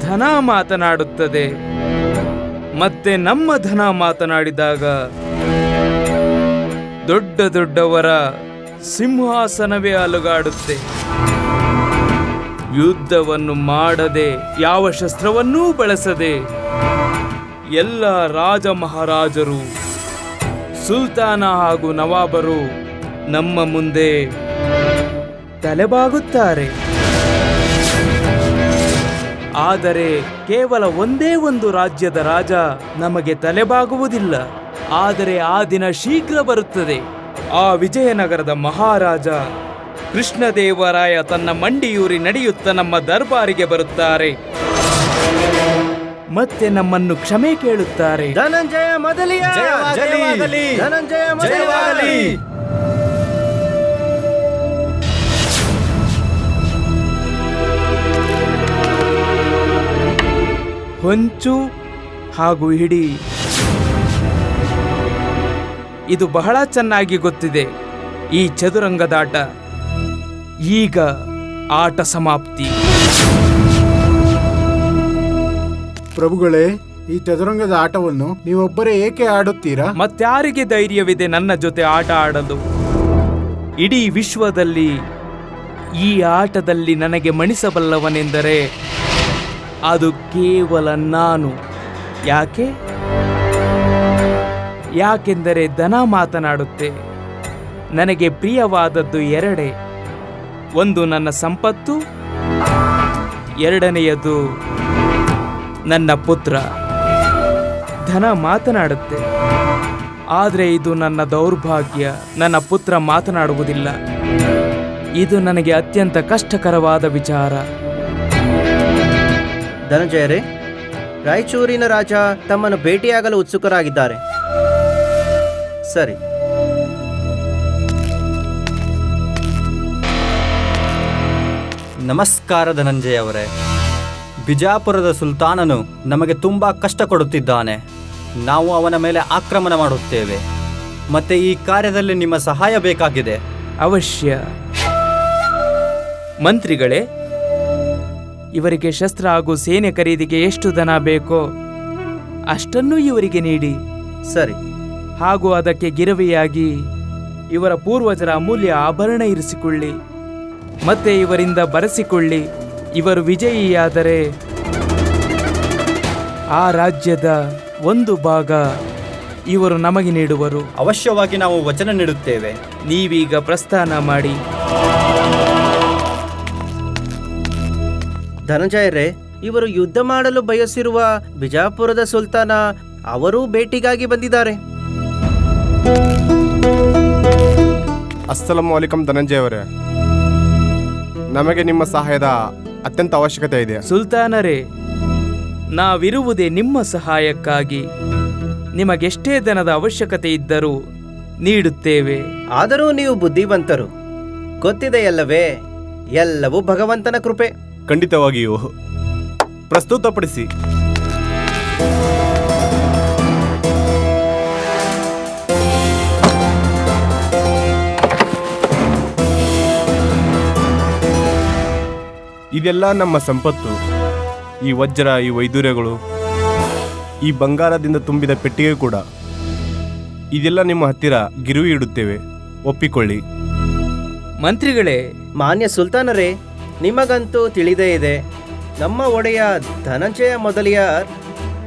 ಧನ ಮಾತನಾಡುತ್ತದೆ, ಮತ್ತೆ ನಮ್ಮ ಧನ ಮಾತನಾಡಿದಾಗ ದೊಡ್ಡ ದೊಡ್ಡವರ ಸಿಂಹಾಸನವೇ ಅಲುಗಾಡುತ್ತೆ. ಯುದ್ಧವನ್ನು ಮಾಡದೆ, ಯಾವ ಶಸ್ತ್ರವನ್ನೂ ಬಳಸದೆ ಎಲ್ಲ ರಾಜ ಮಹಾರಾಜರು, ಸುಲ್ತಾನ ಹಾಗೂ ನವಾಬರು ನಮ್ಮ ಮುಂದೆ ತಲೆಬಾಗುತ್ತಾರೆ. ಆದರೆ ಕೇವಲ ಒಂದೇ ಒಂದು ರಾಜ್ಯದ ರಾಜ ನಮಗೆ ತಲೆಬಾಗುವುದಿಲ್ಲ. ಆದರೆ ಆ ದಿನ ಶೀಘ್ರ ಬರುತ್ತದೆ. ಆ ವಿಜಯನಗರದ ಮಹಾರಾಜ ಕೃಷ್ಣದೇವರಾಯ ತನ್ನ ಮಂಡಿಯೂರಿ ನಡೆಯುತ್ತಾ ನಮ್ಮ ದರ್ಬಾರಿಗೆ ಬರುತ್ತಾರೆ. ಮತ್ತೆ ನಮ್ಮನ್ನು ಕ್ಷಮೆ ಕೇಳುತ್ತಾರೆ. ಧನಂಜಯ ಮೊದಲಿಯ ಧನಂಜಯ ಮೊದಲಿಯಾಗಲಿ. ಹೊಂಚು ಹಾಗೂ ಹಿಡಿ, ಇದು ಬಹಳ ಚೆನ್ನಾಗಿ ಗೊತ್ತಿದೆ. ಈ ಚದುರಂಗದಾಟ ಈಗ ಆಟ ಸಮಾಪ್ತಿ. ಪ್ರಭುಗಳೇ, ಈ ಚದುರಂಗದ ಆಟವನ್ನು ನೀವೊಬ್ಬರೇ ಏಕೆ ಆಡುತ್ತೀರಾ? ಮತ್ಯಾರಿಗೆ ಧೈರ್ಯವಿದೆ ನನ್ನ ಜೊತೆ ಆಟ ಆಡಲು? ಇಡೀ ವಿಶ್ವದಲ್ಲಿ ಈ ಆಟದಲ್ಲಿ ನನಗೆ ಮಣಿಸಬಲ್ಲವನೆಂದರೆ ಅದು ಕೇವಲ ನಾನು. ಯಾಕೆಂದರೆ ದನ ಮಾತನಾಡುತ್ತೆ. ನನಗೆ ಪ್ರಿಯವಾದದ್ದು ಎರಡೇ. ಒಂದು ನನ್ನ ಸಂಪತ್ತು, ಎರಡನೆಯದು ನನ್ನ ಪುತ್ರ. ಧನ ಮಾತನಾಡುತ್ತೆ, ಆದರೆ ಇದು ನನ್ನ ದೌರ್ಭಾಗ್ಯ. ನನ್ನ ಪುತ್ರ ಮಾತನಾಡುವುದಿಲ್ಲ. ಇದು ನನಗೆ ಅತ್ಯಂತ ಕಷ್ಟಕರವಾದ ವಿಚಾರ. ಧನಂಜಯರೇ, ರಾಯಚೂರಿನ ರಾಜ ತಮ್ಮನ್ನು ಭೇಟಿಯಾಗಲು ಉತ್ಸುಕರಾಗಿದ್ದಾರೆ. ಸರಿ. ನಮಸ್ಕಾರ ಧನಂಜಯ ಅವರೇ. ಬಿಜಾಪುರದ ಸುಲ್ತಾನನು ನಮಗೆ ತುಂಬ ಕಷ್ಟ ಕೊಡುತ್ತಿದ್ದಾನೆ. ನಾವು ಅವನ ಮೇಲೆ ಆಕ್ರಮಣ ಮಾಡುತ್ತೇವೆ. ಮತ್ತೆ ಈ ಕಾರ್ಯದಲ್ಲಿ ನಿಮ್ಮ ಸಹಾಯ ಬೇಕಾಗಿದೆ. ಅವಶ್ಯ. ಮಂತ್ರಿಗಳೇ, ಇವರಿಗೆ ಶಸ್ತ್ರ ಹಾಗೂ ಸೇನೆ ಖರೀದಿಗೆ ಎಷ್ಟು ಧನ ಬೇಕೋ ಅಷ್ಟನ್ನು ಇವರಿಗೆ ನೀಡಿ. ಸರಿ. ಹಾಗೂ ಅದಕ್ಕೆ ಗಿರವಿಯಾಗಿ ಇವರ ಪೂರ್ವಜರ ಅಮೂಲ್ಯ ಆಭರಣ ಇರಿಸಿಕೊಳ್ಳಿ. ಮತ್ತೆ ಇವರಿಂದ ಬರೆಸಿಕೊಳ್ಳಿ. ಇವರು ವಿಜಯಿಯಾದರೆ ಆ ರಾಜ್ಯದ ಒಂದು ಭಾಗ ಇವರು ನಮಗೆ ನೀಡುವರು. ಅವಶ್ಯವಾಗಿ ನಾವು ವಚನ ನೀಡುತ್ತೇವೆ. ನೀವೀಗ ಪ್ರಸ್ಥಾನ ಮಾಡಿ. ಧನಂಜಯರೇ, ಇವರು ಯುದ್ಧ ಮಾಡಲು ಬಯಸಿರುವ ಬಿಜಾಪುರದ ಸುಲ್ತಾನ ಅವರೂ ಭೇಟಿಗಾಗಿ ಬಂದಿದ್ದಾರೆ. ಅಸ್ಸಲಾಮು ಅಲೈಕಂ ಧನಂಜಯ ಅವರೇ, ನಮಗೆ ನಿಮ್ಮ ಸಹಾಯದ ಅತ್ಯಂತ ಅವಶ್ಯಕತೆ ಇದೆ. ಸುಲ್ತಾನರೇ, ನಾವಿರುವುದೇ ನಿಮ್ಮ ಸಹಾಯಕ್ಕಾಗಿ. ನಿಮಗೆಷ್ಟೇ ಧನದ ಅವಶ್ಯಕತೆ ಇದ್ದರೂ ನೀಡುತ್ತೇವೆ. ಆದರೂ ನೀವು ಬುದ್ಧಿವಂತರು, ಗೊತ್ತಿದೆಯಲ್ಲವೇ? ಎಲ್ಲವೂ ಭಗವಂತನ ಕೃಪೆ. ಖಂಡಿತವಾಗಿಯೂ. ಪ್ರಸ್ತುತಪಡಿಸಿ. ಇದೆಲ್ಲ ನಮ್ಮ ಸಂಪತ್ತು. ಈ ವಜ್ರ, ಈ ವೈದೂರ್ಯಗಳು, ಈ ಬಂಗಾರದಿಂದ ತುಂಬಿದ ಪೆಟ್ಟಿಗೆ ಕೂಡ. ಇದೆಲ್ಲ ನಿಮ್ಮ ಹತ್ತಿರ ಗಿರುವಿ ಇಡುತ್ತೇವೆ, ಒಪ್ಪಿಕೊಳ್ಳಿ. ಮಂತ್ರಿಗಳೇ, ಮಾನ್ಯ ಸುಲ್ತಾನರೇ, ನಿಮಗಂತೂ ತಿಳಿದೇ ಇದೆ, ನಮ್ಮ ಒಡೆಯ ಧನಂಜಯ ಮೊದಲಿಯಾರ್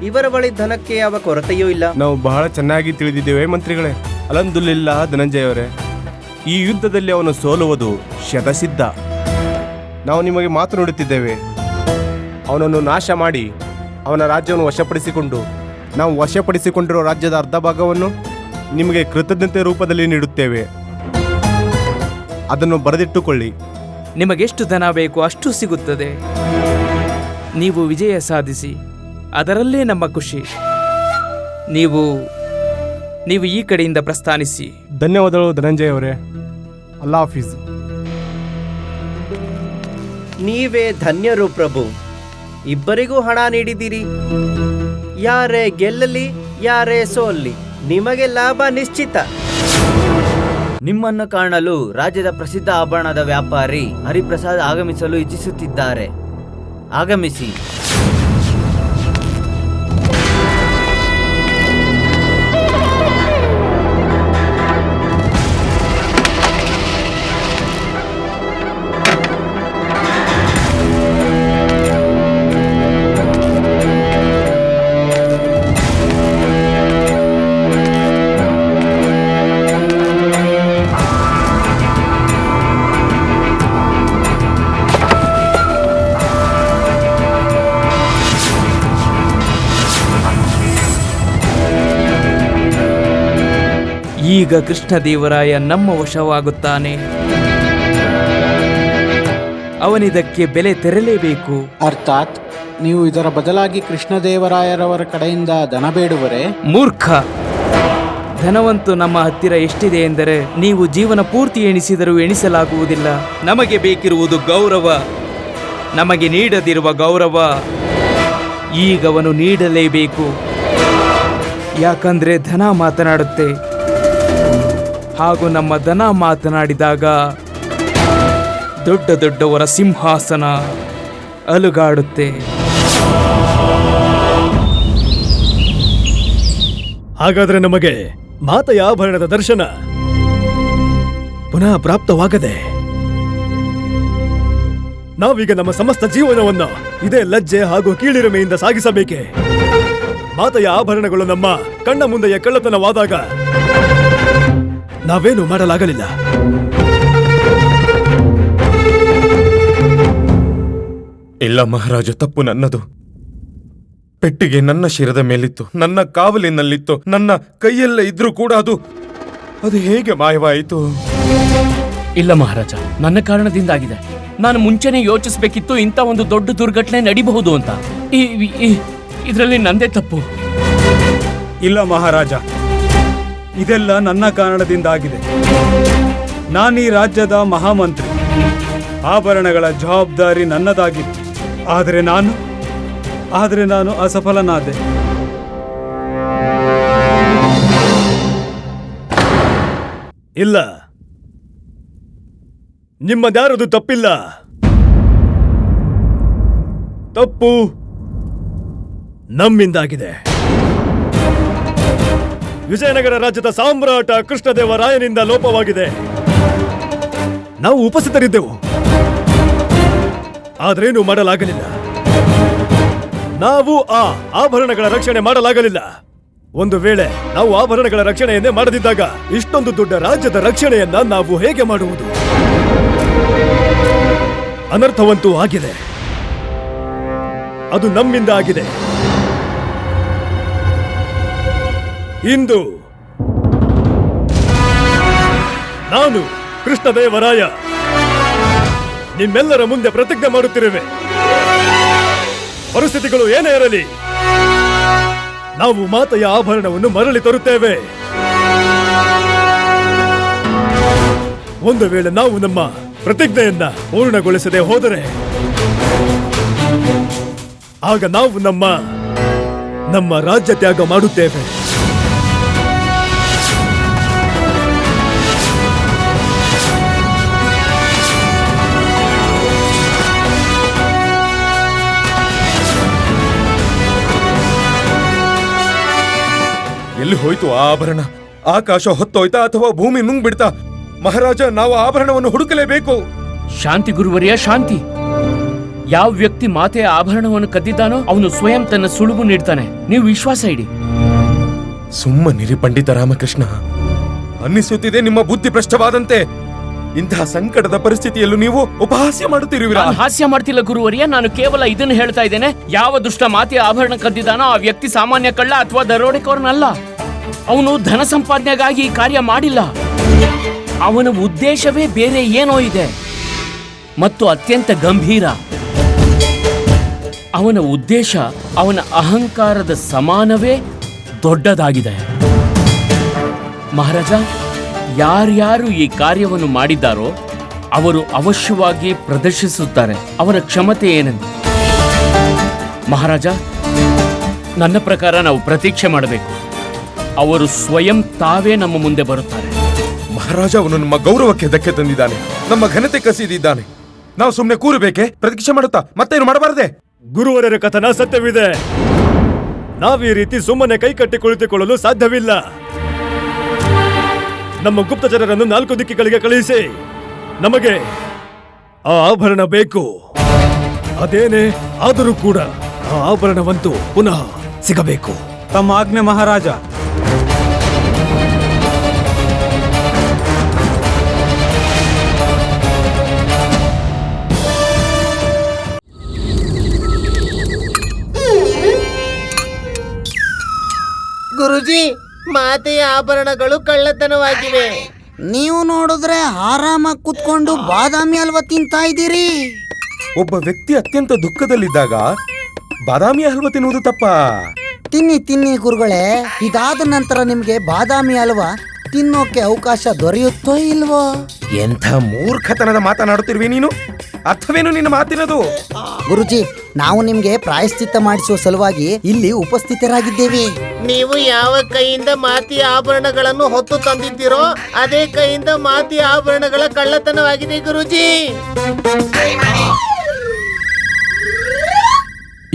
ಇವರ ಬಳಿ ಧನಕ್ಕೆ ಯಾವ ಕೊರತೆಯೂ ಇಲ್ಲ. ನಾವು ಬಹಳ ಚೆನ್ನಾಗಿ ತಿಳಿದಿದ್ದೇವೆ ಮಂತ್ರಿಗಳೇ. ಅಲಂದುಲಿಲ್ಲ ಧನಂಜಯ ಅವರೇ, ಈ ಯುದ್ಧದಲ್ಲಿ ಅವನು ಸೋಲುವುದು ಶತಸಿದ್ಧ. ನಾವು ನಿಮಗೆ ಮಾತು ನುಡುತ್ತಿದ್ದೇವೆ. ಅವನನ್ನು ನಾಶ ಮಾಡಿ ಅವನ ರಾಜ್ಯವನ್ನು ವಶಪಡಿಸಿಕೊಂಡು ನಾವು ವಶಪಡಿಸಿಕೊಂಡಿರೋ ರಾಜ್ಯದ ಅರ್ಧ ಭಾಗವನ್ನು ನಿಮಗೆ ಕೃತಜ್ಞತೆ ರೂಪದಲ್ಲಿ ನೀಡುತ್ತೇವೆ. ಅದನ್ನು ಬರೆದಿಟ್ಟುಕೊಳ್ಳಿ. ನಿಮಗೆಷ್ಟು ಧನ ಬೇಕು ಅಷ್ಟು ಸಿಗುತ್ತದೆ. ನೀವು ವಿಜಯ ಸಾಧಿಸಿ, ಅದರಲ್ಲೇ ನಮ್ಮ ಖುಷಿ. ನೀವು ಈ ಕಡೆಯಿಂದ ಪ್ರಸ್ಥಾನಿಸಿ. ಧನ್ಯವಾದಗಳು ಧನಂಜಯ ಅವರೇ. ಅಲ್ಲಾ ಹಾಫೀಸ್. ನೀವೇ ಧನ್ಯರು ಪ್ರಭು. ಇಬ್ಬರಿಗೂ ಹಣ ನೀಡಿದಿರಿ. ಯಾರೇ ಗೆಲ್ಲಲಿ ಯಾರೇ ಸೋಲ್ಲಿ ನಿಮಗೆ ಲಾಭ ನಿಶ್ಚಿತ. ನಿಮ್ಮನ್ನು ಕಾಣಲು ರಾಜ್ಯದ ಪ್ರಸಿದ್ಧ ಆಭರಣದ ವ್ಯಾಪಾರಿ ಹರಿಪ್ರಸಾದ್ ಆಗಮಿಸಲು ಇಚ್ಛಿಸುತ್ತಿದ್ದಾರೆ. ಆಗಮಿಸಿ. ಈಗ ಕೃಷ್ಣದೇವರಾಯ ನಮ್ಮ ವಶವಾಗುತ್ತಾನೆ. ಅವನಿದಕ್ಕೆ ಬೆಲೆ ತೆರಲೇಬೇಕು. ಅರ್ಥಾತ್ ನೀವು ಇದರ ಬದಲಾಗಿ ಕೃಷ್ಣದೇವರಾಯರವರ ಕಡೆಯಿಂದ ಧನ ಬೇಡುವರೆ? ಮೂರ್ಖ! ಧನವಂತು ನಮ್ಮ ಹತ್ತಿರ ಎಷ್ಟಿದೆ ಎಂದರೆ ನೀವು ಜೀವನ ಪೂರ್ತಿ ಎಣಿಸಿದರೂ ಎಣಿಸಲಾಗುವುದಿಲ್ಲ. ನಮಗೆ ಬೇಕಿರುವುದು ಗೌರವ. ನಮಗೆ ನೀಡದಿರುವ ಗೌರವ ಈಗವನು ನೀಡಲೇಬೇಕು. ಯಾಕಂದ್ರೆ ಧನ ಮಾತನಾಡುತ್ತೆ. ಹಾಗೂ ನಮ್ಮ ಧನ ಮಾತನಾಡಿದಾಗ ದೊಡ್ಡ ದೊಡ್ಡವರ ಸಿಂಹಾಸನ ಅಲುಗಾಡುತ್ತೆ. ಹಾಗಾದ್ರೆ ನಮಗೆ ಮಾತೆಯ ಆಭರಣದ ದರ್ಶನ ಪುನಃ ಪ್ರಾಪ್ತವಾಗದೆ ನಾವೀಗ ನಮ್ಮ ಸಮಸ್ತ ಜೀವನವನ್ನು ಇದೇ ಲಜ್ಜೆ ಹಾಗೂ ಕೀಳಿರಿಮೆಯಿಂದ ಸಾಗಿಸಬೇಕೆ? ಮಾತೆಯ ಆಭರಣಗಳು ನಮ್ಮ ಕಣ್ಣ ಮುಂದೆಯೇ ಕಳ್ಳತನವಾದಾಗ ನಾವೇನು ಮಾಡಲಾಗಲಿಲ್ಲ. ಇಲ್ಲ ಮಹಾರಾಜ, ತಪ್ಪು ನನ್ನದು. ಪೆಟ್ಟಿಗೆ ನನ್ನ ಶಿರದ ಮೇಲಿತ್ತು, ನನ್ನ ಕಾವಲಿನಲ್ಲಿತ್ತು, ನನ್ನ ಕೈಯಲ್ಲೇ ಇದ್ರೂ ಕೂಡ ಅದು ಹೇಗೆ ಮಾಯವಾಯಿತು? ಇಲ್ಲ ಮಹಾರಾಜ, ನನ್ನ ಕಾರಣದಿಂದಾಗಿದೆ. ನಾನು ಮುಂಚೆನೆ ಯೋಚಿಸಬೇಕಿತ್ತು ಇಂಥ ಒಂದು ದೊಡ್ಡ ದುರ್ಘಟನೆ ನಡಿಬಹುದು ಅಂತ. ಇದರಲ್ಲಿ ನಂದೇ ತಪ್ಪು. ಇಲ್ಲ ಮಹಾರಾಜ, ಇದೆಲ್ಲ ನನ್ನ ಕಾರಣದಿಂದಾಗಿದೆ. ನಾನೀ ರಾಜ್ಯದ ಮಹಾಮಂತ್ರಿ. ಆಭರಣಗಳ ಜವಾಬ್ದಾರಿ ನನ್ನದಾಗಿತ್ತು. ಆದರೆ ನಾನು ಅಸಫಲನಾದೆ. ಇಲ್ಲ, ನಿಮ್ಮದ್ಯಾರದು ತಪ್ಪಿಲ್ಲ. ತಪ್ಪು ನಮ್ಮಿಂದಾಗಿದೆ. ವಿಜಯನಗರ ರಾಜ್ಯದ ಸಾಮ್ರಾಟ ಕೃಷ್ಣದೇವರಾಯನಿಂದ ಲೋಪವಾಗಿದೆ. ನಾವು ಉಪಸ್ಥಿತರಿದ್ದೆವು, ಆದ್ರೇನು ಮಾಡಲಾಗಲಿಲ್ಲ. ನಾವು ಆ ಆಭರಣಗಳ ರಕ್ಷಣೆ ಮಾಡಲಾಗಲಿಲ್ಲ. ಒಂದು ವೇಳೆ ನಾವು ಆಭರಣಗಳ ರಕ್ಷಣೆಯನ್ನೇ ಮಾಡದಿದ್ದಾಗ ಇಷ್ಟೊಂದು ದೊಡ್ಡ ರಾಜ್ಯದ ರಕ್ಷಣೆಯನ್ನ ನಾವು ಹೇಗೆ ಮಾಡುವುದು? ಅನರ್ಥವಂತೂ ಆಗಿದೆ. ಅದು ನಮ್ಮಿಂದ ಆಗಿದೆ. ಇಂದು ನಾನು ಕೃಷ್ಣದೇವರಾಯ ನಿಮ್ಮೆಲ್ಲರ ಮುಂದೆ ಪ್ರತಿಜ್ಞೆ ಮಾಡುತ್ತಿರುವೆ. ಪರಿಸ್ಥಿತಿಗಳು ಏನೇ ಇರಲಿ, ನಾವು ಮಾತೆಯ ಆಭರಣವನ್ನು ಮರಳಿ ತರುತ್ತೇವೆ. ಒಂದು ವೇಳೆ ನಾವು ನಮ್ಮ ಪ್ರತಿಜ್ಞೆಯನ್ನ ಪೂರ್ಣಗೊಳಿಸದೆ ಹೋದರೆ ಆಗ ನಾವು ನಮ್ಮ ರಾಜ್ಯ ತ್ಯಾಗ ಮಾಡುತ್ತೇವೆ. ಎಲ್ಲಿ ಹೋಯ್ತು ಆ ಆಭರಣ? ಆಕಾಶ ಹೊತ್ತೋಯ್ತಾ ಅಥವಾ ಭೂಮಿ ನುಂಗ್ಬಿಡ್ತಾ? ಮಹಾರಾಜ, ನಾವು ಆಭರಣವನ್ನು ಹುಡುಕಲೇಬೇಕು. ಶಾಂತಿ ಗುರುವರಿಯ, ಶಾಂತಿ. ಯಾವ ವ್ಯಕ್ತಿ ಮಾತೆಯ ಆಭರಣವನ್ನು ಕದ್ದಿದ್ದಾನೋ ಅವನು ಸ್ವಯಂ ತನ್ನ ಸುಳುವು ನೀಡ್ತಾನೆ. ನೀವು ವಿಶ್ವಾಸ ಇಡಿ. ಸುಮ್ಮನಿರಿ ಪಂಡಿತ ರಾಮಕೃಷ್ಣ. ಅನ್ನಿಸುತ್ತಿದೆ ನಿಮ್ಮ ಬುದ್ಧಿ ಭ್ರಷ್ಟವಾದಂತೆ. ಇಂತಹ ಸಂಕಟದ ಪರಿಸ್ಥಿತಿಯಲ್ಲೂ ನೀವು ಉಪಹಾಸ್ಯ ಮಾಡುತ್ತಿರುವಿರಾ? ನಾನು ಹಾಸ್ಯ ಮಾಡ್ತಿಲ್ಲ ಗುರುವರಿಯ, ನಾನು ಕೇವಲ ಇದನ್ನು ಹೇಳ್ತಾ ಇದ್ದೇನೆ. ಯಾವ ದುಷ್ಟ ಮಾತೆಯ ಆಭರಣ ಕದ್ದಿದ್ದಾನೋ ಆ ವ್ಯಕ್ತಿ ಸಾಮಾನ್ಯ ಕಳ್ಳ ಅಥವಾ ದರೋಡೆಕೋರನಲ್ಲ. ಅವನು ಧನ ಸಂಪಾದನೆಗಾಗಿ ಈ ಕಾರ್ಯ ಮಾಡಿಲ್ಲ. ಅವನ ಉದ್ದೇಶವೇ ಬೇರೆ ಏನೋ ಇದೆ ಮತ್ತು ಅತ್ಯಂತ ಗಂಭೀರ. ಅವನ ಉದ್ದೇಶ ಅವನ ಅಹಂಕಾರದ ಸಮಾನವೇ ದೊಡ್ಡದಾಗಿದೆ. ಮಹಾರಾಜ, ಯಾರ್ಯಾರು ಈ ಕಾರ್ಯವನ್ನು ಮಾಡಿದ್ದಾರೋ ಅವರು ಅವಶ್ಯವಾಗಿ ಪ್ರದರ್ಶಿಸುತ್ತಾರೆ ಅವರ ಕ್ಷಮತೆ ಏನೆಂದು. ಮಹಾರಾಜ, ನನ್ನ ಪ್ರಕಾರ ನಾವು ಪ್ರತೀಕ್ಷೆ ಮಾಡಬೇಕು. ಅವರು ಸ್ವಯಂ ತಾವೇ ನಮ್ಮ ಮುಂದೆ ಬರುತ್ತಾರೆ. ಮಹಾರಾಜ, ಅವನು ನಮ್ಮ ಗೌರವಕ್ಕೆ ಧಕ್ಕೆ ತಂದಿದ್ದಾನೆ, ನಮ್ಮ ಘನತೆ ಕಸಿದಿದ್ದಾನೆ. ನಾವು ಸುಮ್ಮನೆ ಕೂರಬೇಕೆ? ಪ್ರತೀಕ್ಷೆ ಮಾಡುತ್ತಾ ಮತ್ತೇನು ಮಾಡಬಾರದೆ? ಗುರುವರರ ಕಥನ ಸತ್ಯವಿದೆ. ನಾವೀ ರೀತಿ ಸುಮ್ಮನೆ ಕೈ ಕಟ್ಟಿ ಕುಳಿತುಕೊಳ್ಳಲು ಸಾಧ್ಯವಿಲ್ಲ. ನಮ್ಮ ಗುಪ್ತಚರರನ್ನು 4 ದಿಕ್ಕುಗಳಿಗೆ ಕಳುಹಿಸಿ. ನಮಗೆ ಆ ಆಭರಣ ಬೇಕು. ಅದೇನೇ ಆದರೂ ಕೂಡ ಆ ಆಭರಣವಂತೂ ಪುನಃ ಸಿಗಬೇಕು. ತಮ್ಮ ಆಜ್ಞೆ ಮಹಾರಾಜ. ಗುರುಜಿ, ಮಾತೆಯ ಆಭರಣಗಳು ಕಳ್ಳತನವಾಗಿವೆ. ನೀವು ನೋಡಿದ್ರೆ ಆರಾಮಾಗಿ ಕುತ್ಕೊಂಡು ಬಾದಾಮಿ ಹಲ್ವಾ ತಿಂತಾ ಇದ್ದೀರಿ. ಒಬ್ಬ ವ್ಯಕ್ತಿ ಅತ್ಯಂತ ದುಃಖದಲ್ಲಿದ್ದಾಗ ಬಾದಾಮಿ ಹಲ್ವಾ ತಿನ್ನುವುದು ತಪ್ಪ? ತಿನ್ನಿ ತಿನ್ನಿ ಗುರುಗಳೇ. ಇದಾದ ನಂತರ ನಿಮ್ಗೆ ಬಾದಾಮಿ ಹಲ್ವಾ ತಿನ್ನೋಕೆ ಅವಕಾಶ ದೊರೆಯುತ್ತೋ ಇಲ್ವೋ? ಎಂಥ ಮೂರ್ಖತನದ ಮಾತನಾಡುತ್ತಿರುವೆ ನೀನು. ಅರ್ಥವೇನು ನಿನ್ನ ಮಾತಿನದು? ಗುರುಜಿ, ನಾವು ನಿಮ್ಗೆ ಪ್ರಾಯಶ್ಚಿತ್ತ ಮಾಡಿಸುವ ಸಲುವಾಗಿ ಇಲ್ಲಿ ಉಪಸ್ಥಿತರಾಗಿದ್ದೇವೆ. ನೀವು ಯಾವ ಕೈಯಿಂದ ಮಾತೆಯ ಆಭರಣಗಳನ್ನು ಹೊತ್ತು ತಂದಿದ್ದೀರೋ ಅದೇ ಕೈಯಿಂದ ಮಾತೆಯ ಆಭರಣಗಳ ಕಳ್ಳತನವಾಗಿದೆ ಗುರುಜಿ.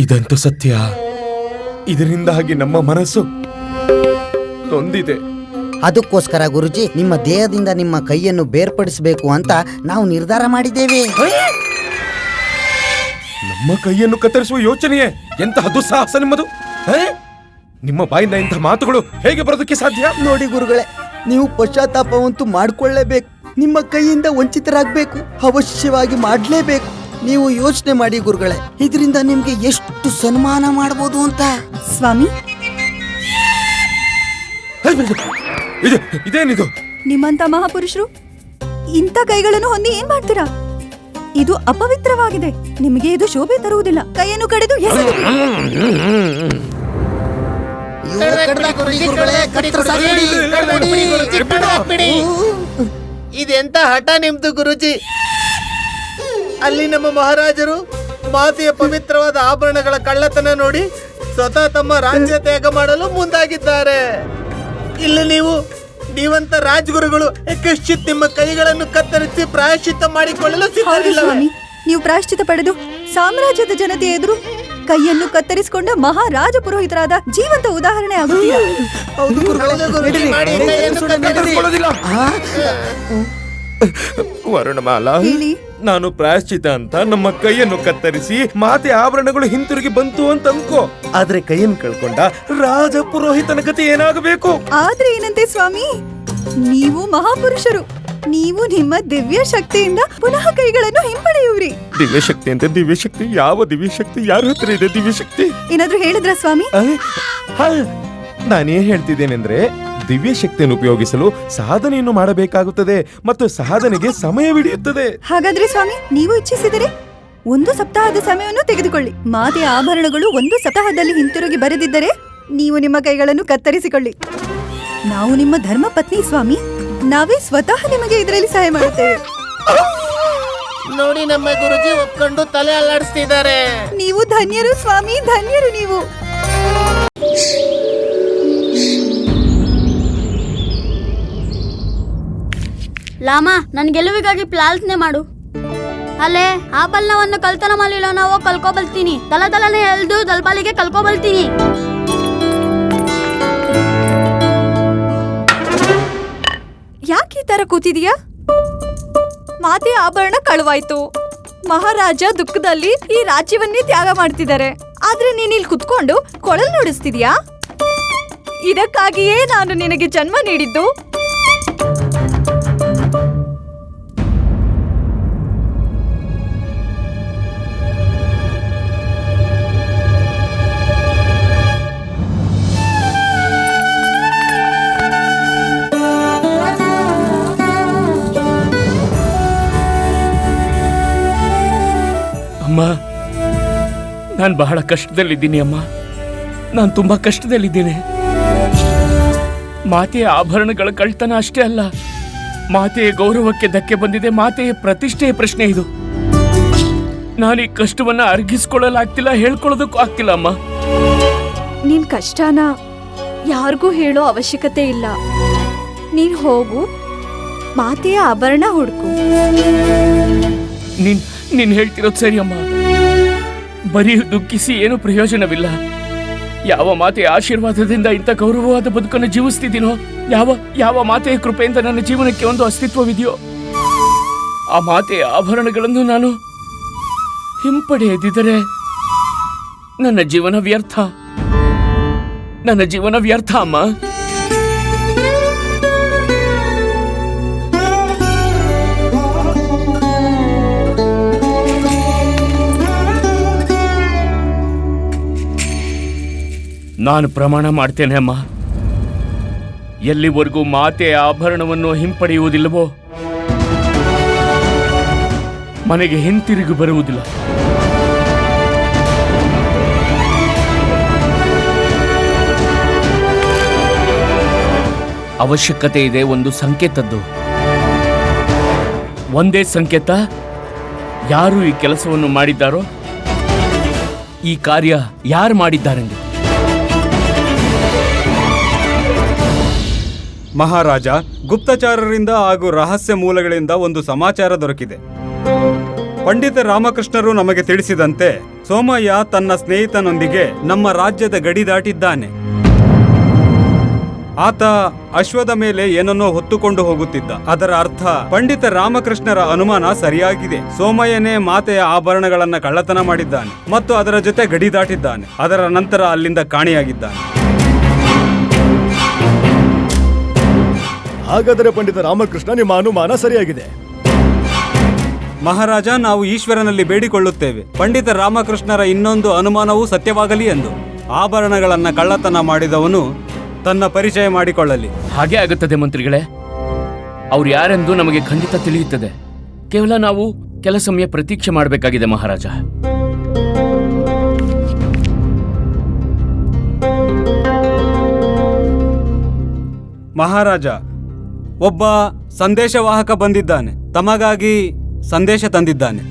ಇದಂತೂ ಸತ್ಯ. ಇದರಿಂದಾಗಿ ನಮ್ಮ ಮನಸ್ಸು ನೊಂದಿದೆ. ಅದಕ್ಕೋಸ್ಕರ ಗುರುಜಿ, ನಿಮ್ಮ ದೇಹದಿಂದ ನಿಮ್ಮ ಕೈಯನ್ನು ಬೇರ್ಪಡಿಸಬೇಕು ಅಂತ ನಾವು ನಿರ್ಧಾರ ಮಾಡಿದ್ದೇವೆ. ನಮ್ಮ ಕೈಯನ್ನು ಕತ್ತರಿಸುವ ಯೋಚನೆಯೇ ಎಂತಹ ದುಸ್ಸಾಹಸ ನಿಮ್ಮದು! ನಿಮ್ಮ ಬಾಯಿಂದ ಇಂಥ ಮಾತುಗಳು ಹೇಗೆ ಬರೋದಕ್ಕೆ ಸಾಧ್ಯ? ನೋಡಿ ಗುರುಗಳೇ, ನೀವು ಪಶ್ಚಾತ್ತಾಪವಂತೂ ಮಾಡ್ಕೊಳ್ಳೇಬೇಕು. ನಿಮ್ಮ ಕೈಯಿಂದ ವಂಚಿತರಾಗಬೇಕು, ಅವಶ್ಯವಾಗಿ ಮಾಡಲೇಬೇಕು. ನೀವು ಯೋಚನೆ ಮಾಡಿ ಗುರುಗಳೇ, ಇದರಿಂದ ನಿಮ್ಗೆ ಎಷ್ಟು ಸನ್ಮಾನ ಮಾಡಬಹುದು ಅಂತ. ಸ್ವಾಮಿ, ಇದೇನಿದು? ನಿಮ್ಮಂತ ಮಹಾಪುರುಷರು ಇಂಥ ಕೈಗಳನ್ನು ಹೊಂದಿ ಏನ್ ಮಾಡ್ತೀರಾ? ಇದು ಅಪವಿತ್ರವಾಗಿದೆ. ನಿಮಗೆ ಇದು ಶೋಭೆ ತರುವುದಿಲ್ಲ. ಕೈಯನ್ನು ಕಡಿದು ಎಸೆದು ಇದೆಂತ ಹಠ ನಿಮ್ದು ಗುರುಜಿ. ಅಲ್ಲಿ ನಮ್ಮ ಮಹಾರಾಜರು ಮಾತೆಯ ಪವಿತ್ರವಾದ ಆಭರಣಗಳ ಕಳ್ಳತನ ನೋಡಿ ಸ್ವತಃ ತಮ್ಮ ರಾಜ್ಯ ತ್ಯಾಗ ಮಾಡಲು ಮುಂದಾಗಿದ್ದಾರೆ. ಇಲ್ಲಿ ನೀವಂತ ರಾಜಗುರುಗಳು ಕಶ್ಚಿತ್ ನಿಮ್ಮ ಕೈಗಳನ್ನು ಕತ್ತರಿಸಿ ಪ್ರಾಯಶ್ಚಿತ್ತ ಮಾಡಿಕೊಳ್ಳಲು ಸಿದ್ಧರಿಲ್ಲ. ನೀವು ಪ್ರಾಯಶ್ಚಿತ್ತ ಪಡೆದು ಸಾಮ್ರಾಜ್ಯದ ಜನತೆ ಎದುರು ಕೈಯನ್ನು ಕತ್ತರಿಸಿಕೊಂಡ ಮಹಾರಾಜ ಪುರೋಹಿತರಾದ ಜೀವಂತ ಉದಾಹರಣೆ ಆಗುತ್ತೀರಾ? ವರುಣಮಾಲಾ, ನಾನು ಪ್ರಾಯಶ್ಚಿತ ಅಂತ ನಮ್ಮ ಕೈಯನ್ನು ಕತ್ತರಿಸಿ ಮಾತೆ ಆಭರಣಗಳು ಹಿಂತಿರುಗಿ ಬಂತು ಅಂತ ಅನ್ಕೋ. ಆದ್ರೆ ಕೈಯನ್ನು ಕಳ್ಕೊಂಡ ರಾಜ ಪುರೋಹಿತನ ಗತಿ ಏನಾಗಬೇಕು? ಆದ್ರೆ ಏನಂತೆ ಸ್ವಾಮಿ, ನೀವು ಮಹಾಪುರುಷರು. ನೀವು ನಿಮ್ಮ ದಿವ್ಯ ಶಕ್ತಿಯಿಂದ ಪುನಃ ಕೈಗಳನ್ನು ಹಿಂಪಡೆಯುವ್ರಿ. ದಿವ್ಯಶಕ್ತಿ ಅಂತ? ದಿವ್ಯಶಕ್ತಿ? ಯಾವ ದಿವ್ಯಶಕ್ತಿ? ಯಾರ ಹತ್ರ ಇದೆ ದಿವ್ಯಶಕ್ತಿ? ಏನಾದ್ರೂ ಹೇಳಿದ್ರ ಸ್ವಾಮಿ? ನಾನೇನ್ ಹೇಳ್ತಿದ್ದೇನೆಂದ್ರೆ, ದಿವ್ಯ ಶಕ್ತಿಯನ್ನು ಉಪಯೋಗಿಸಲು ಸಾಧನೆಯನ್ನು ಮಾಡಬೇಕಾಗುತ್ತದೆ ಮತ್ತು ಸಾಧನೆಗೆ ಸಮಯವಿಡಿಯುತ್ತದೆ. ಹಾಗಾದ್ರೆ ಸ್ವಾಮಿ, ನೀವು ಇಚ್ಛಿಸಿದರೆ 1 ಸಪ್ತಾಹದ ಸಮಯವನ್ನು ತೆಗೆದುಕೊಳ್ಳಿ. ಮಾತೆಯ ಆಭರಣಗಳು 1 ಸಪ್ತಾಹದಲ್ಲಿ ಹಿಂತಿರುಗಿ ಬರೆದಿದ್ದರೆ ನೀವು ನಿಮ್ಮ ಕೈಗಳನ್ನು ಕತ್ತರಿಸಿಕೊಳ್ಳಿ. ನಾವು ನಿಮ್ಮ ಧರ್ಮ ಪತ್ನಿ ಸ್ವಾಮಿ. ನಾವೇ ಸ್ವತಃ ನಿಮಗೆ ಇದರಲ್ಲಿ ಸಹಾಯ ಮಾಡುತ್ತೇವೆ. ನೋಡಿ, ನಮ್ಮ ಗುರುಜಿ ಒಪ್ಕೊಂಡು ತಲೆ ಅಲ್ಲಾಡಿಸ್ತಿದ್ದಾರೆ. ನೀವು ಧನ್ಯರು ಸ್ವಾಮಿ, ಧನ್ಯರು ನೀವು. ಲಾಮ, ನನ್ ಗೆಲುವಿಗಾಗಿ ಪ್ರಾರ್ಥನೆ ಮಾಡು. ಅಲ್ಲೇ ಆ ಬಲ್ಲವನ್ನು ಕಳ್ತನ ಮಾಡಿಲ್ಲ, ನಾವು ಕಲ್ಕೊಬಲ್ತೀನಿ. ತಲತಲನೆ ಎಲ್ದು ದಲ್ಬಾಲಿಗೆ ಕಲ್ಕೊಬಲ್ತೀನಿ. ಯಾಕೆ ಈ ತರ ಕೂತಿದೀಯಾ? ಮಾತೆಯ ಆಭರಣ ಕಳುವಾಯ್ತು, ಮಹಾರಾಜ ದುಃಖದಲ್ಲಿ ಈ ರಾಜ್ಯವನ್ನೇ ತ್ಯಾಗ ಮಾಡ್ತಿದ್ದಾರೆ. ಆದ್ರೆ ನೀನ್ ಇಲ್ಲಿ ಕುತ್ಕೊಂಡು ಕೊಳಲ್ ನುಡಿಸ್ತಿದ್ಯಾ? ಇದಕ್ಕಾಗಿಯೇ ನಾನು ನಿನಗೆ ಜನ್ಮ ನೀಡಿದ್ದು. ಅಮ್ಮ, ನಾನು ಬಹಳ ಕಷ್ಟದಲ್ಲಿದ್ದೀನಿ ಅಮ್ಮ. ನಾನು ತುಂಬಾ ಕಷ್ಟದಲ್ಲಿದ್ದೇನೆ. ಮಾತೆಯ ಆಭರಣಗಳ ಕಳ್ತನ ಅಷ್ಟೇ ಅಲ್ಲ, ಮಾತೆಯ ಗೌರವಕ್ಕೆ ಧಕ್ಕೆ ಬಂದಿದೆ. ಮಾತೆಯ ಪ್ರತಿಷ್ಠೆಯ ಪ್ರಶ್ನೆ ಇದು. ನಾನು ಈ ಕಷ್ಟವನ್ನ ಅರ್ಗಿಸ್ಕೊಳ್ಳಲಾಗ್ತಿಲ್ಲ, ಹೇಳ್ಕೊಳ್ಳೋದಕ್ಕೂ ಆಗ್ತಿಲ್ಲ ಅಮ್ಮ. ನಿನ್ ಕಷ್ಟನ ಯಾರಿಗೂ ಹೇಳೋ ಅವಶ್ಯಕತೆ ಇಲ್ಲ. ನೀನ್ ಹೋಗು, ಮಾತೆಯ ಆಭರಣ ಹುಡುಕು. ನೀನ್ ಹೇಳ್ತಿರೋದು ಸರಿ ಅಮ್ಮ. ಬರೀ ದುಃಖಿಸಿ ಏನು ಪ್ರಯೋಜನವಿಲ್ಲ. ಯಾವ ಮಾತೆಯ ಆಶೀರ್ವಾದದಿಂದ ಇಂಥ ಗೌರವವಾದ ಬದುಕನ್ನು ಜೀವಿಸ್ತಿದ್ದೀನೋ, ಯಾವ ಮಾತೆಯ ಕೃಪೆಯಿಂದ ನನ್ನ ಜೀವನಕ್ಕೆ ಒಂದು ಅಸ್ತಿತ್ವವಿದೆಯೋ, ಆ ಮಾತೆಯ ಆಭರಣಗಳನ್ನು ನಾನು ಹಿಂಪಡೆಯದಿದ್ದರೆ ನನ್ನ ಜೀವನ ವ್ಯರ್ಥ. ನನ್ನ ಜೀವನ ವ್ಯರ್ಥ ಅಮ್ಮ. ನಾನು ಪ್ರಮಾಣ ಮಾಡ್ತೇನೆ ಅಮ್ಮ, ಎಲ್ಲಿವರೆಗೂ ಮಾತೆಯ ಆಭರಣವನ್ನು ಹಿಂಪಡೆಯುವುದಿಲ್ಲವೋ ಮನೆಗೆ ಹಿಂತಿರುಗಿ ಬರುವುದಿಲ್ಲ. ಅವಶ್ಯಕತೆ ಇದೆ ಒಂದು ಸಂಕೇತದ್ದು. ಒಂದೇ ಸಂಕೇತ. ಯಾರು ಈ ಕೆಲಸವನ್ನು ಮಾಡಿದ್ದಾರೋ, ಈ ಕಾರ್ಯ ಯಾರು ಮಾಡಿದ್ದಾರೆಂದು. ಮಹಾರಾಜ, ಗುಪ್ತಚಾರರಿಂದ ಹಾಗೂ ರಹಸ್ಯ ಮೂಲಗಳಿಂದ ಒಂದು ಸಮಾಚಾರ ದೊರಕಿದೆ. ಪಂಡಿತ ರಾಮಕೃಷ್ಣರು ನಮಗೆ ತಿಳಿಸಿದಂತೆ ಸೋಮಯ್ಯ ತನ್ನ ಸ್ನೇಹಿತನೊಂದಿಗೆ ನಮ್ಮ ರಾಜ್ಯದ ಗಡಿ ದಾಟಿದ್ದಾನೆ. ಆತ ಅಶ್ವದ ಮೇಲೆ ಏನನ್ನೋ ಹೊತ್ತುಕೊಂಡು ಹೋಗುತ್ತಿದ್ದ. ಅದರ ಅರ್ಥ ಪಂಡಿತ ರಾಮಕೃಷ್ಣರ ಅನುಮಾನ ಸರಿಯಾಗಿದೆ. ಸೋಮಯ್ಯನೇ ಮಾತೆಯ ಆಭರಣಗಳನ್ನ ಕಳ್ಳತನ ಮಾಡಿದ್ದಾನೆ ಮತ್ತು ಅದರ ಜೊತೆ ಗಡಿ ದಾಟಿದ್ದಾನೆ. ಅದರ ನಂತರ ಅಲ್ಲಿಂದ ಕಾಣೆಯಾಗಿದ್ದಾನೆ. ಹಾಗಾದರೆ ಪಂಡಿತ ರಾಮಕೃಷ್ಣ, ನಿಮ್ಮ ಅನುಮಾನ ಸರಿಯಾಗಿದೆ. ಮಹಾರಾಜ, ನಾವು ಈಶ್ವರನಲ್ಲಿ ಬೇಡಿಕೊಳ್ಳುತ್ತೇವೆ, ಪಂಡಿತ ರಾಮಕೃಷ್ಣರ ಇನ್ನೊಂದು ಅನುಮಾನವೂ ಸತ್ಯವಾಗಲಿ ಎಂದು. ಆಭರಣಗಳನ್ನ ಕಳ್ಳತನ ಮಾಡಿದವನು ತನ್ನ ಪರಿಚಯ ಮಾಡಿಕೊಳ್ಳಲಿ. ಹಾಗೆ ಆಗುತ್ತದೆ ಮಂತ್ರಿಗಳೇ. ಅವ್ರು ಯಾರೆಂದು ನಮಗೆ ಖಂಡಿತ ತಿಳಿಯುತ್ತದೆ. ಕೇವಲ ನಾವು ಕೆಲ ಸಮಯ ಪ್ರತೀಕ್ಷೆ ಮಾಡಬೇಕಾಗಿದೆ ಮಹಾರಾಜ. ಮಹಾರಾಜ, ಒಬ್ಬ ಸಂದೇಶವಾಹಕ ಬಂದಿದ್ದಾನೆ. ತಮಗಾಗಿ ಸಂದೇಶ ತಂದಿದ್ದಾನೆ.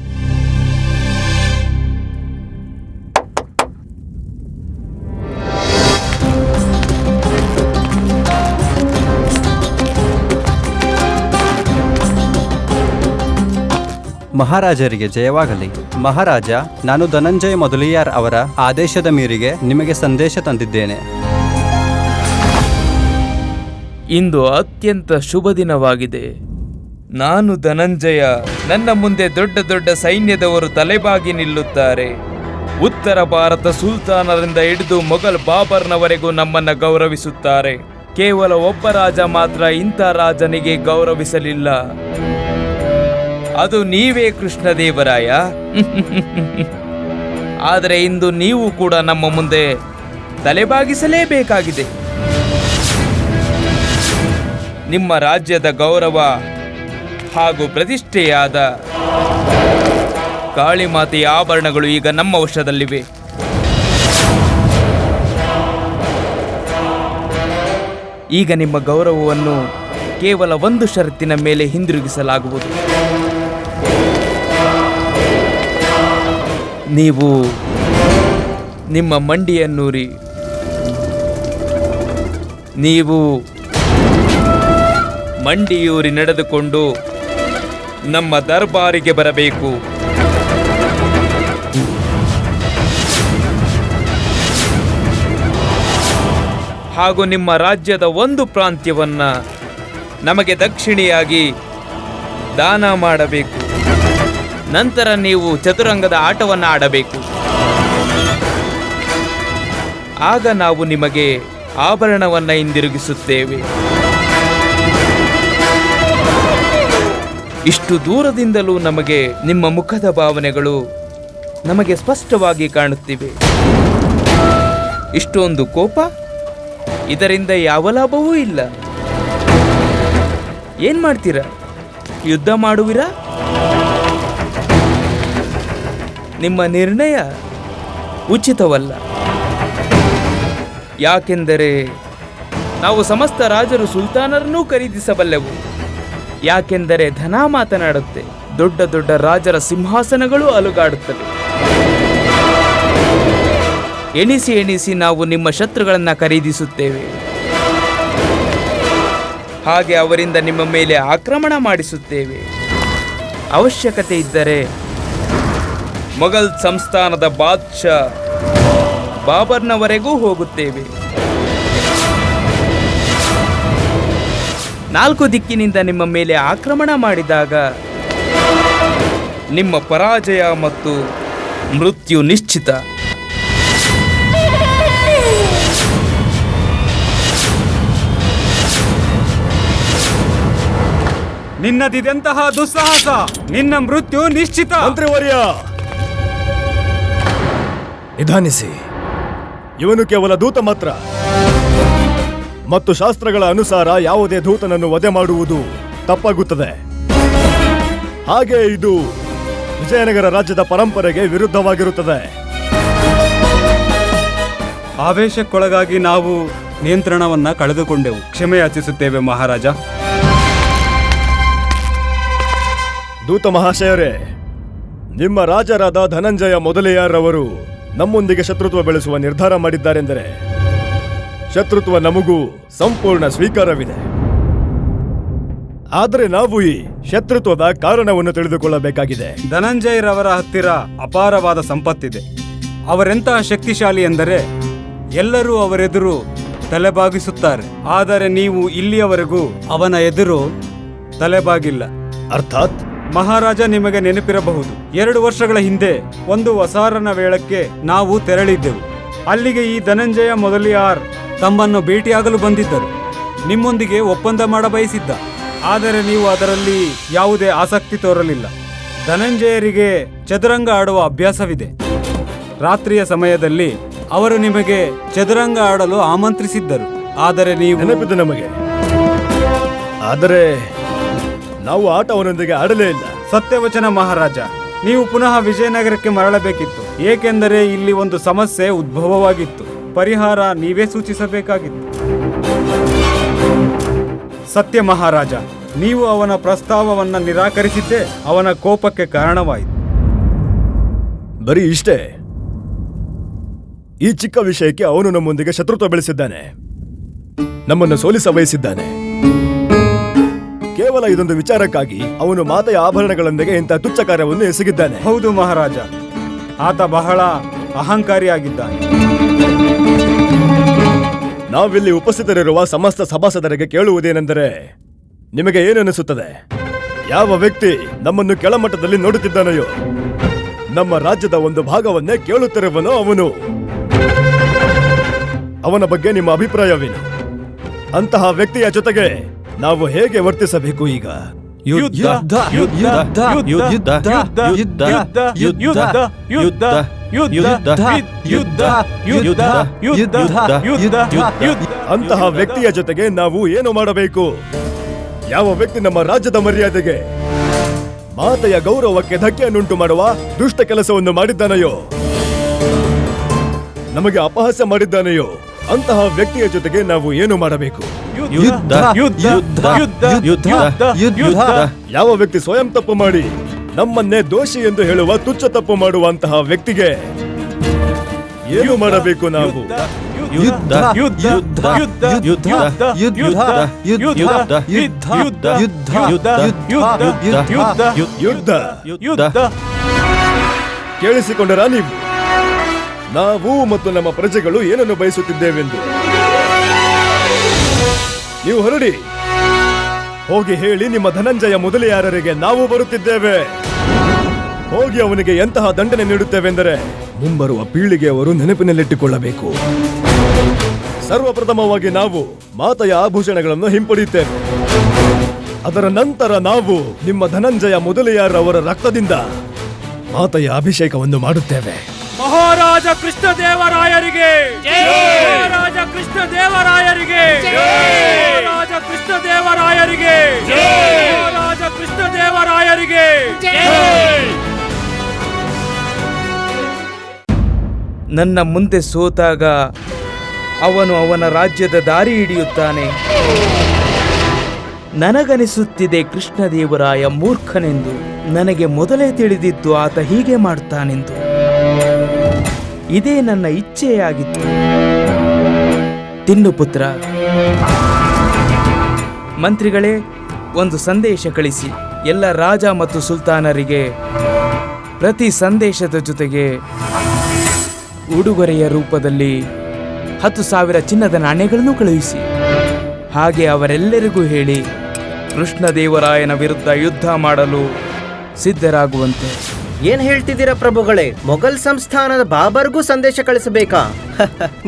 ಮಹಾರಾಜರಿಗೆ ಜಯವಾಗಲಿ. ಮಹಾರಾಜ, ನಾನು ಧನಂಜಯ ಮೊದಲಿಯಾರ್ ಅವರ ಆದೇಶದ ಮೇರೆಗೆ ನಿಮಗೆ ಸಂದೇಶ ತಂದಿದ್ದೇನೆ. ಇಂದು ಅತ್ಯಂತ ಶುಭ ದಿನವಾಗಿದೆ. ನಾನು ಧನಂಜಯ. ನನ್ನ ಮುಂದೆ ದೊಡ್ಡ ದೊಡ್ಡ ಸೈನ್ಯದವರು ತಲೆಬಾಗಿ ನಿಲ್ಲುತ್ತಾರೆ. ಉತ್ತರ ಭಾರತ ಸುಲ್ತಾನರಿಂದ ಹಿಡಿದು ಮೊಘಲ್ ಬಾಬರ್ನವರೆಗೂ ನಮ್ಮನ್ನ ಗೌರವಿಸುತ್ತಾರೆ. ಕೇವಲ ಒಬ್ಬ ರಾಜ ಮಾತ್ರ ಇಂಥ ರಾಜನಿಗೆ ಗೌರವಿಸಲಿಲ್ಲ. ಅದು ನೀವೇ ಕೃಷ್ಣದೇವರಾಯ. ಆದರೆ ಇಂದು ನೀವು ಕೂಡ ನಮ್ಮ ಮುಂದೆ ತಲೆಬಾಗಿಸಲೇಬೇಕಾಗಿದೆ. ನಿಮ್ಮ ರಾಜ್ಯದ ಗೌರವ ಹಾಗೂ ಪ್ರತಿಷ್ಠೆಯಾದ ಕಾಳಿಮಾತೆಯ ಆಭರಣಗಳು ಈಗ ನಮ್ಮ ವಶದಲ್ಲಿವೆ. ಈಗ ನಿಮ್ಮ ಗೌರವವನ್ನು ಕೇವಲ ಒಂದು ಷರತ್ತಿನ ಮೇಲೆ ಹಿಂದಿರುಗಿಸಲಾಗುವುದು. ನೀವು ನಿಮ್ಮ ಮಂಡಿಯನ್ನೂರಿ ನೀವು ಮಂಡಿಯೂರಿ ನಡೆದುಕೊಂಡು ನಮ್ಮ ದರ್ಬಾರಿಗೆ ಬರಬೇಕು. ಹಾಗೂ ನಿಮ್ಮ ರಾಜ್ಯದ ಒಂದು ಪ್ರಾಂತ್ಯವನ್ನ ನಮಗೆ ದಕ್ಷಿಣೆಯಾಗಿ ದಾನ ಮಾಡಬೇಕು. ನಂತರ ನೀವು ಚತುರಂಗದ ಆಟವನ್ನು ಆಡಬೇಕು. ಆಗ ನಾವು ನಿಮಗೆ ಆಭರಣವನ್ನು ಹಿಂದಿರುಗಿಸುತ್ತೇವೆ. ಇಷ್ಟು ದೂರದಿಂದಲೂ ನಮಗೆ ನಿಮ್ಮ ಮುಖದ ಭಾವನೆಗಳು ನಮಗೆ ಸ್ಪಷ್ಟವಾಗಿ ಕಾಣುತ್ತಿವೆ. ಇಷ್ಟೊಂದು ಕೋಪ, ಇದರಿಂದ ಯಾವ ಲಾಭವೂ ಇಲ್ಲ. ಏನ್ ಮಾಡ್ತೀರಾ? ಯುದ್ಧ ಮಾಡುವಿರಾ? ನಿಮ್ಮ ನಿರ್ಣಯ ಉಚಿತವಲ್ಲ. ಯಾಕೆಂದರೆ ನಾವು ಸಮಸ್ತ ರಾಜರು ಸುಲ್ತಾನರನ್ನೂ ಖರೀದಿಸಬಲ್ಲೆವು. ಯಾಕೆಂದರೆ ಧನ ಮಾತನಾಡುತ್ತೆ. ದೊಡ್ಡ ದೊಡ್ಡ ರಾಜರ ಸಿಂಹಾಸನಗಳು ಅಲುಗಾಡುತ್ತವೆ. ಎಣಿಸಿ ಎಣಿಸಿ ನಾವು ನಿಮ್ಮ ಶತ್ರುಗಳನ್ನು ಖರೀದಿಸುತ್ತೇವೆ. ಹಾಗೆ ಅವರಿಂದ ನಿಮ್ಮ ಮೇಲೆ ಆಕ್ರಮಣ ಮಾಡಿಸುತ್ತೇವೆ. ಅವಶ್ಯಕತೆ ಇದ್ದರೆ ಮೊಘಲ್ ಸಂಸ್ಥಾನದ ಬಾದ್ಶಾ ಬಾಬರ್ನವರೆಗೂ ಹೋಗುತ್ತೇವೆ. 4 ದಿಕ್ಕಿನಿಂದ ನಿಮ್ಮ ಮೇಲೆ ಆಕ್ರಮಣ ಮಾಡಿದಾಗ ನಿಮ್ಮ ಪರಾಜಯ ಮತ್ತು ಮೃತ್ಯು ನಿಶ್ಚಿತ. ನಿನ್ನದಿದೆಂತಹ ದುಸ್ಸಾಹಸ! ನಿನ್ನ ಮೃತ್ಯು ನಿಶ್ಚಿತ. ಮಂತ್ರಿವರ್ಯ, ನಿಧಾನಿಸಿ. ಇವನು ಕೇವಲ ದೂತ ಮಾತ್ರ, ಮತ್ತು ಶಾಸ್ತ್ರಗಳ ಅನುಸಾರ ಯಾವುದೇ ದೂತನನ್ನು ವಧೆ ಮಾಡುವುದು ತಪ್ಪಾಗುತ್ತದೆ. ಹಾಗೆ ಇದು ವಿಜಯನಗರ ರಾಜ್ಯದ ಪರಂಪರೆಗೆ ವಿರುದ್ಧವಾಗಿರುತ್ತದೆ. ಆವೇಶಕ್ಕೊಳಗಾಗಿ ನಾವು ನಿಯಂತ್ರಣವನ್ನ ಕಳೆದುಕೊಂಡೆವು. ಕ್ಷಮೆ ಯಾಚಿಸುತ್ತೇವೆ ಮಹಾರಾಜ. ದೂತ ಮಹಾಶಯರೇ, ನಿಮ್ಮ ರಾಜರಾದ ಧನಂಜಯ ಮೊದಲಿಯಾರವರು ನಮ್ಮೊಂದಿಗೆ ಶತ್ರುತ್ವ ಬೆಳೆಸುವ ನಿರ್ಧಾರ ಮಾಡಿದ್ದಾರೆಂದರೆ ಶತ್ರುತ್ವ ನಮಗೂ ಸಂಪೂರ್ಣ ಸ್ವೀಕಾರವಿದೆ. ಆದರೆ ನಾವು ಈ ಶತ್ರುತ್ವದ ಕಾರಣವನ್ನು ತಿಳಿದುಕೊಳ್ಳಬೇಕಾಗಿದೆ. ಧನಂಜಯರವರ ಹತ್ತಿರ ಅಪಾರವಾದ ಸಂಪತ್ತಿದೆ. ಅವರೆಂತಹ ಶಕ್ತಿಶಾಲಿ ಎಂದರೆ ಎಲ್ಲರೂ ಅವರೆದುರು ತಲೆಬಾಗಿಸುತ್ತಾರೆ. ಆದರೆ ನೀವು ಇಲ್ಲಿಯವರೆಗೂ ಅವನ ಎದುರು ತಲೆಬಾಗಿಲ್ಲ. ಅರ್ಥಾತ್ ಮಹಾರಾಜ, ನಿಮಗೆ ನೆನಪಿರಬಹುದು, 2 ವರ್ಷಗಳ ಹಿಂದೆ ಒಂದು ವಸಾರನ ವೇಳಕ್ಕೆ ನಾವು ತೆರಳಿದ್ದೆವು. ಅಲ್ಲಿಗೆ ಈ ಧನಂಜಯ ಮೊದಲಿಯಾರ್ ತಮ್ಮನ್ನು ಭೇಟಿಯಾಗಲು ಬಂದಿದ್ದರು. ನಿಮ್ಮೊಂದಿಗೆ ಒಪ್ಪಂದ ಮಾಡಬಯಸಿದ್ದ. ಆದರೆ ನೀವು ಅದರಲ್ಲಿ ಯಾವುದೇ ಆಸಕ್ತಿ ತೋರಲಿಲ್ಲ. ಧನಂಜಯರಿಗೆ ಚದುರಂಗ ಆಡುವ ಅಭ್ಯಾಸವಿದೆ. ರಾತ್ರಿಯ ಸಮಯದಲ್ಲಿ ಅವರು ನಿಮಗೆ ಚದುರಂಗ ಆಡಲು ಆಮಂತ್ರಿಸಿದ್ದರು. ಆದರೆ ನೀವು ನೆನಪಿದೆ ನಮಗೆ. ಆದರೆ ನಾವು ಆಟವನೊಂದಿಗೆ ಆಡಲೇ ಇಲ್ಲ. ಸತ್ಯವಚನ ಮಹಾರಾಜ, ನೀವು ಪುನಃ ವಿಜಯನಗರಕ್ಕೆ ಮರಳಬೇಕಿತ್ತು. ಏಕೆಂದರೆ ಇಲ್ಲಿ ಒಂದು ಸಮಸ್ಯೆ ಉದ್ಭವವಾಗಿತ್ತು. ಪರಿಹಾರ ನೀವೇ ಸೂಚಿಸಬೇಕಾಗಿತ್ತು. ಸತ್ಯ ಮಹಾರಾಜ, ನೀವು ಅವನ ಪ್ರಸ್ತಾವವನ್ನು ನಿರಾಕರಿಸಿದ್ದೇ ಅವನ ಕೋಪಕ್ಕೆ ಕಾರಣವಾಯಿತು. ಬರೀ ಇಷ್ಟೇ? ಈ ಚಿಕ್ಕ ವಿಷಯಕ್ಕೆ ಅವನು ನಮ್ಮೊಂದಿಗೆ ಶತ್ರುತ್ವ ಬೆಳೆಸಿದ್ದಾನೆ, ನಮ್ಮನ್ನು ಸೋಲಿಸ ಬಯಸಿದ್ದಾನೆ. ಕೇವಲ ಇದೊಂದು ವಿಚಾರಕ್ಕಾಗಿ ಅವನು ಮಾತೆಯ ಆಭರಣಗಳೊಂದಿಗೆ ಇಂಥ ತುಚ್ಛ ಕಾರ್ಯವನ್ನು ಎಸಗಿದ್ದಾನೆ. ಹೌದು ಮಹಾರಾಜ, ಆತ ಬಹಳ ಅಹಂಕಾರಿಯಾಗಿದ್ದಾನೆ. ನಾವಿಲ್ಲಿ ಉಪಸ್ಥಿತರಿರುವ ಸಮಸ್ತ ಸಭಾಸದರಿಗೆ ಕೇಳುವುದೇನೆಂದರೆ, ನಿಮಗೆ ಏನನ್ನಿಸುತ್ತದೆ? ಯಾವ ವ್ಯಕ್ತಿ ನಮ್ಮನ್ನು ಕೆಳಮಟ್ಟದಲ್ಲಿ ನೋಡುತ್ತಿದ್ದಾನೆಯೋ, ನಮ್ಮ ರಾಜ್ಯದ ಒಂದು ಭಾಗವನ್ನೇ ಕೇಳುತ್ತಿರುವನೋ ಅವನ ಬಗ್ಗೆ ನಿಮ್ಮ ಅಭಿಪ್ರಾಯವೇನು? ಅಂತಹ ವ್ಯಕ್ತಿಯ ಜೊತೆಗೆ ನಾವು ಹೇಗೆ ವರ್ತಿಸಬೇಕು ಈಗ? ಅಂತಹ ವ್ಯಕ್ತಿಯ ಜೊತೆಗೆ ನಾವು ಏನು ಮಾಡಬೇಕು? ಯಾವ ವ್ಯಕ್ತಿ ನಮ್ಮ ರಾಜ್ಯದ ಮರ್ಯಾದೆಗೆ, ಮಾತೆಯ ಗೌರವಕ್ಕೆ ಧಕ್ಕೆಯನ್ನುಂಟು ಮಾಡುವ ದುಷ್ಟ ಕೆಲಸವನ್ನು ಮಾಡಿದ್ದಾನೆಯೋ, ನಮಗೆ ಅಪಹಾಸ್ಯ ಮಾಡಿದ್ದಾನೆಯೋ, ಅಂತಹ ವ್ಯಕ್ತಿಯ ಜೊತೆಗೆ ನಾವು ಏನು ಮಾಡಬೇಕು? ಯಾವ ವ್ಯಕ್ತಿ ಸ್ವಯಂ ತಪ್ಪು ಮಾಡಿ ನಮ್ಮನ್ನೇ ದೋಷಿ ಎಂದು ಹೇಳುವ ತುಚ್ಛ ತಪ್ಪು ಮಾಡುವಂತಹ ವ್ಯಕ್ತಿಗೆ ಏನು ಮಾಡಬೇಕು ನಾವು? ಯುದ್ಧ. ಕೇಳಿಸಿಕೊಂಡರಾ ನೀವು? ನಾವು ಮತ್ತು ನಮ್ಮ ಪ್ರಜೆಗಳು ಏನನ್ನು ಬಯಸುತ್ತಿದ್ದೇವೆಂದು. ನೀವು ಹೊರಡಿ, ಹೋಗಿ ಹೇಳಿ ನಿಮ್ಮ ಧನಂಜಯ ಮೊದಲಿಯಾರರಿಗೆ ನಾವು ಬರುತ್ತಿದ್ದೇವೆ. ಹೋಗಿ ಅವನಿಗೆ ಎಂತಹ ದಂಡನೆ ನೀಡುತ್ತೇವೆಂದರೆ ಮುಂಬರುವ ಪೀಳಿಗೆಯವರು ನೆನಪಿನಲ್ಲಿಟ್ಟುಕೊಳ್ಳಬೇಕು. ಸರ್ವಪ್ರಥಮವಾಗಿ ನಾವು ಮಾತೆಯ ಆಭೂಷಣಗಳನ್ನು ಹಿಂಪಡೆಯುತ್ತೇವೆ. ಅದರ ನಂತರ ನಾವು ನಿಮ್ಮ ಧನಂಜಯ ಮೊದಲಿಯಾರ್ ಅವರ ರಕ್ತದಿಂದ ಮಾತೆಯ ಅಭಿಷೇಕವನ್ನು ಮಾಡುತ್ತೇವೆ. ಮಹಾರಾಜ ಕೃಷ್ಣದೇವರಾಯರಿಗೆ ಮಹಾರಾಜ ಕೃಷ್ಣದೇವರಾಯರಿಗೆ ಮಹಾರಾಜ ಕೃಷ್ಣದೇವರಾಯರಿಗೆ ಮಹಾರಾಜ ಕೃಷ್ಣದೇವರಾಯರಿಗೆ. ನನ್ನ ಮುಂದೆ ಸೋತಾಗ ಅವನು ಅವನ ರಾಜ್ಯದ ದಾರಿ ಹಿಡಿಯುತ್ತಾನೆ. ನನಗನಿಸುತ್ತಿದೆ ಕೃಷ್ಣದೇವರಾಯ ಮೂರ್ಖನೆಂದು. ನನಗೆ ಮೊದಲೇ ತಿಳಿದಿದ್ದು ಆತ ಹೀಗೆ ಮಾಡುತ್ತಾನೆಂದು. ಇದೇ ನನ್ನ ಇಚ್ಛೆಯಾಗಿತ್ತು. ತಿನ್ನು ಪುತ್ರ. ಮಂತ್ರಿಗಳೇ, ಒಂದು ಸಂದೇಶ ಕಳಿಸಿ. ಎಲ್ಲ ರಾಜ ಮತ್ತು ಸುಲ್ತಾನರಿಗೆ ಪ್ರತಿ ಸಂದೇಶದ ಜೊತೆಗೆ ಉಡುಗೊರೆಯ ರೂಪದಲ್ಲಿ 10,000 ಚಿನ್ನದ ನಾಣ್ಯಗಳನ್ನು ಕಳುಹಿಸಿ. ಹಾಗೆ ಅವರೆಲ್ಲರಿಗೂ ಹೇಳಿ ಕೃಷ್ಣದೇವರಾಯನ ವಿರುದ್ಧ ಯುದ್ಧ ಮಾಡಲು ಸಿದ್ಧರಾಗುವಂತೆ. ಏನ್ ಹೇಳ್ತಿದ್ದೀರಾ ಪ್ರಭುಗಳೇ? ಮೊಘಲ್ ಸಂಸ್ಥಾನದ ಬಾಬರ್ಗೂ ಸಂದೇಶ ಕಳಿಸಬೇಕಾ?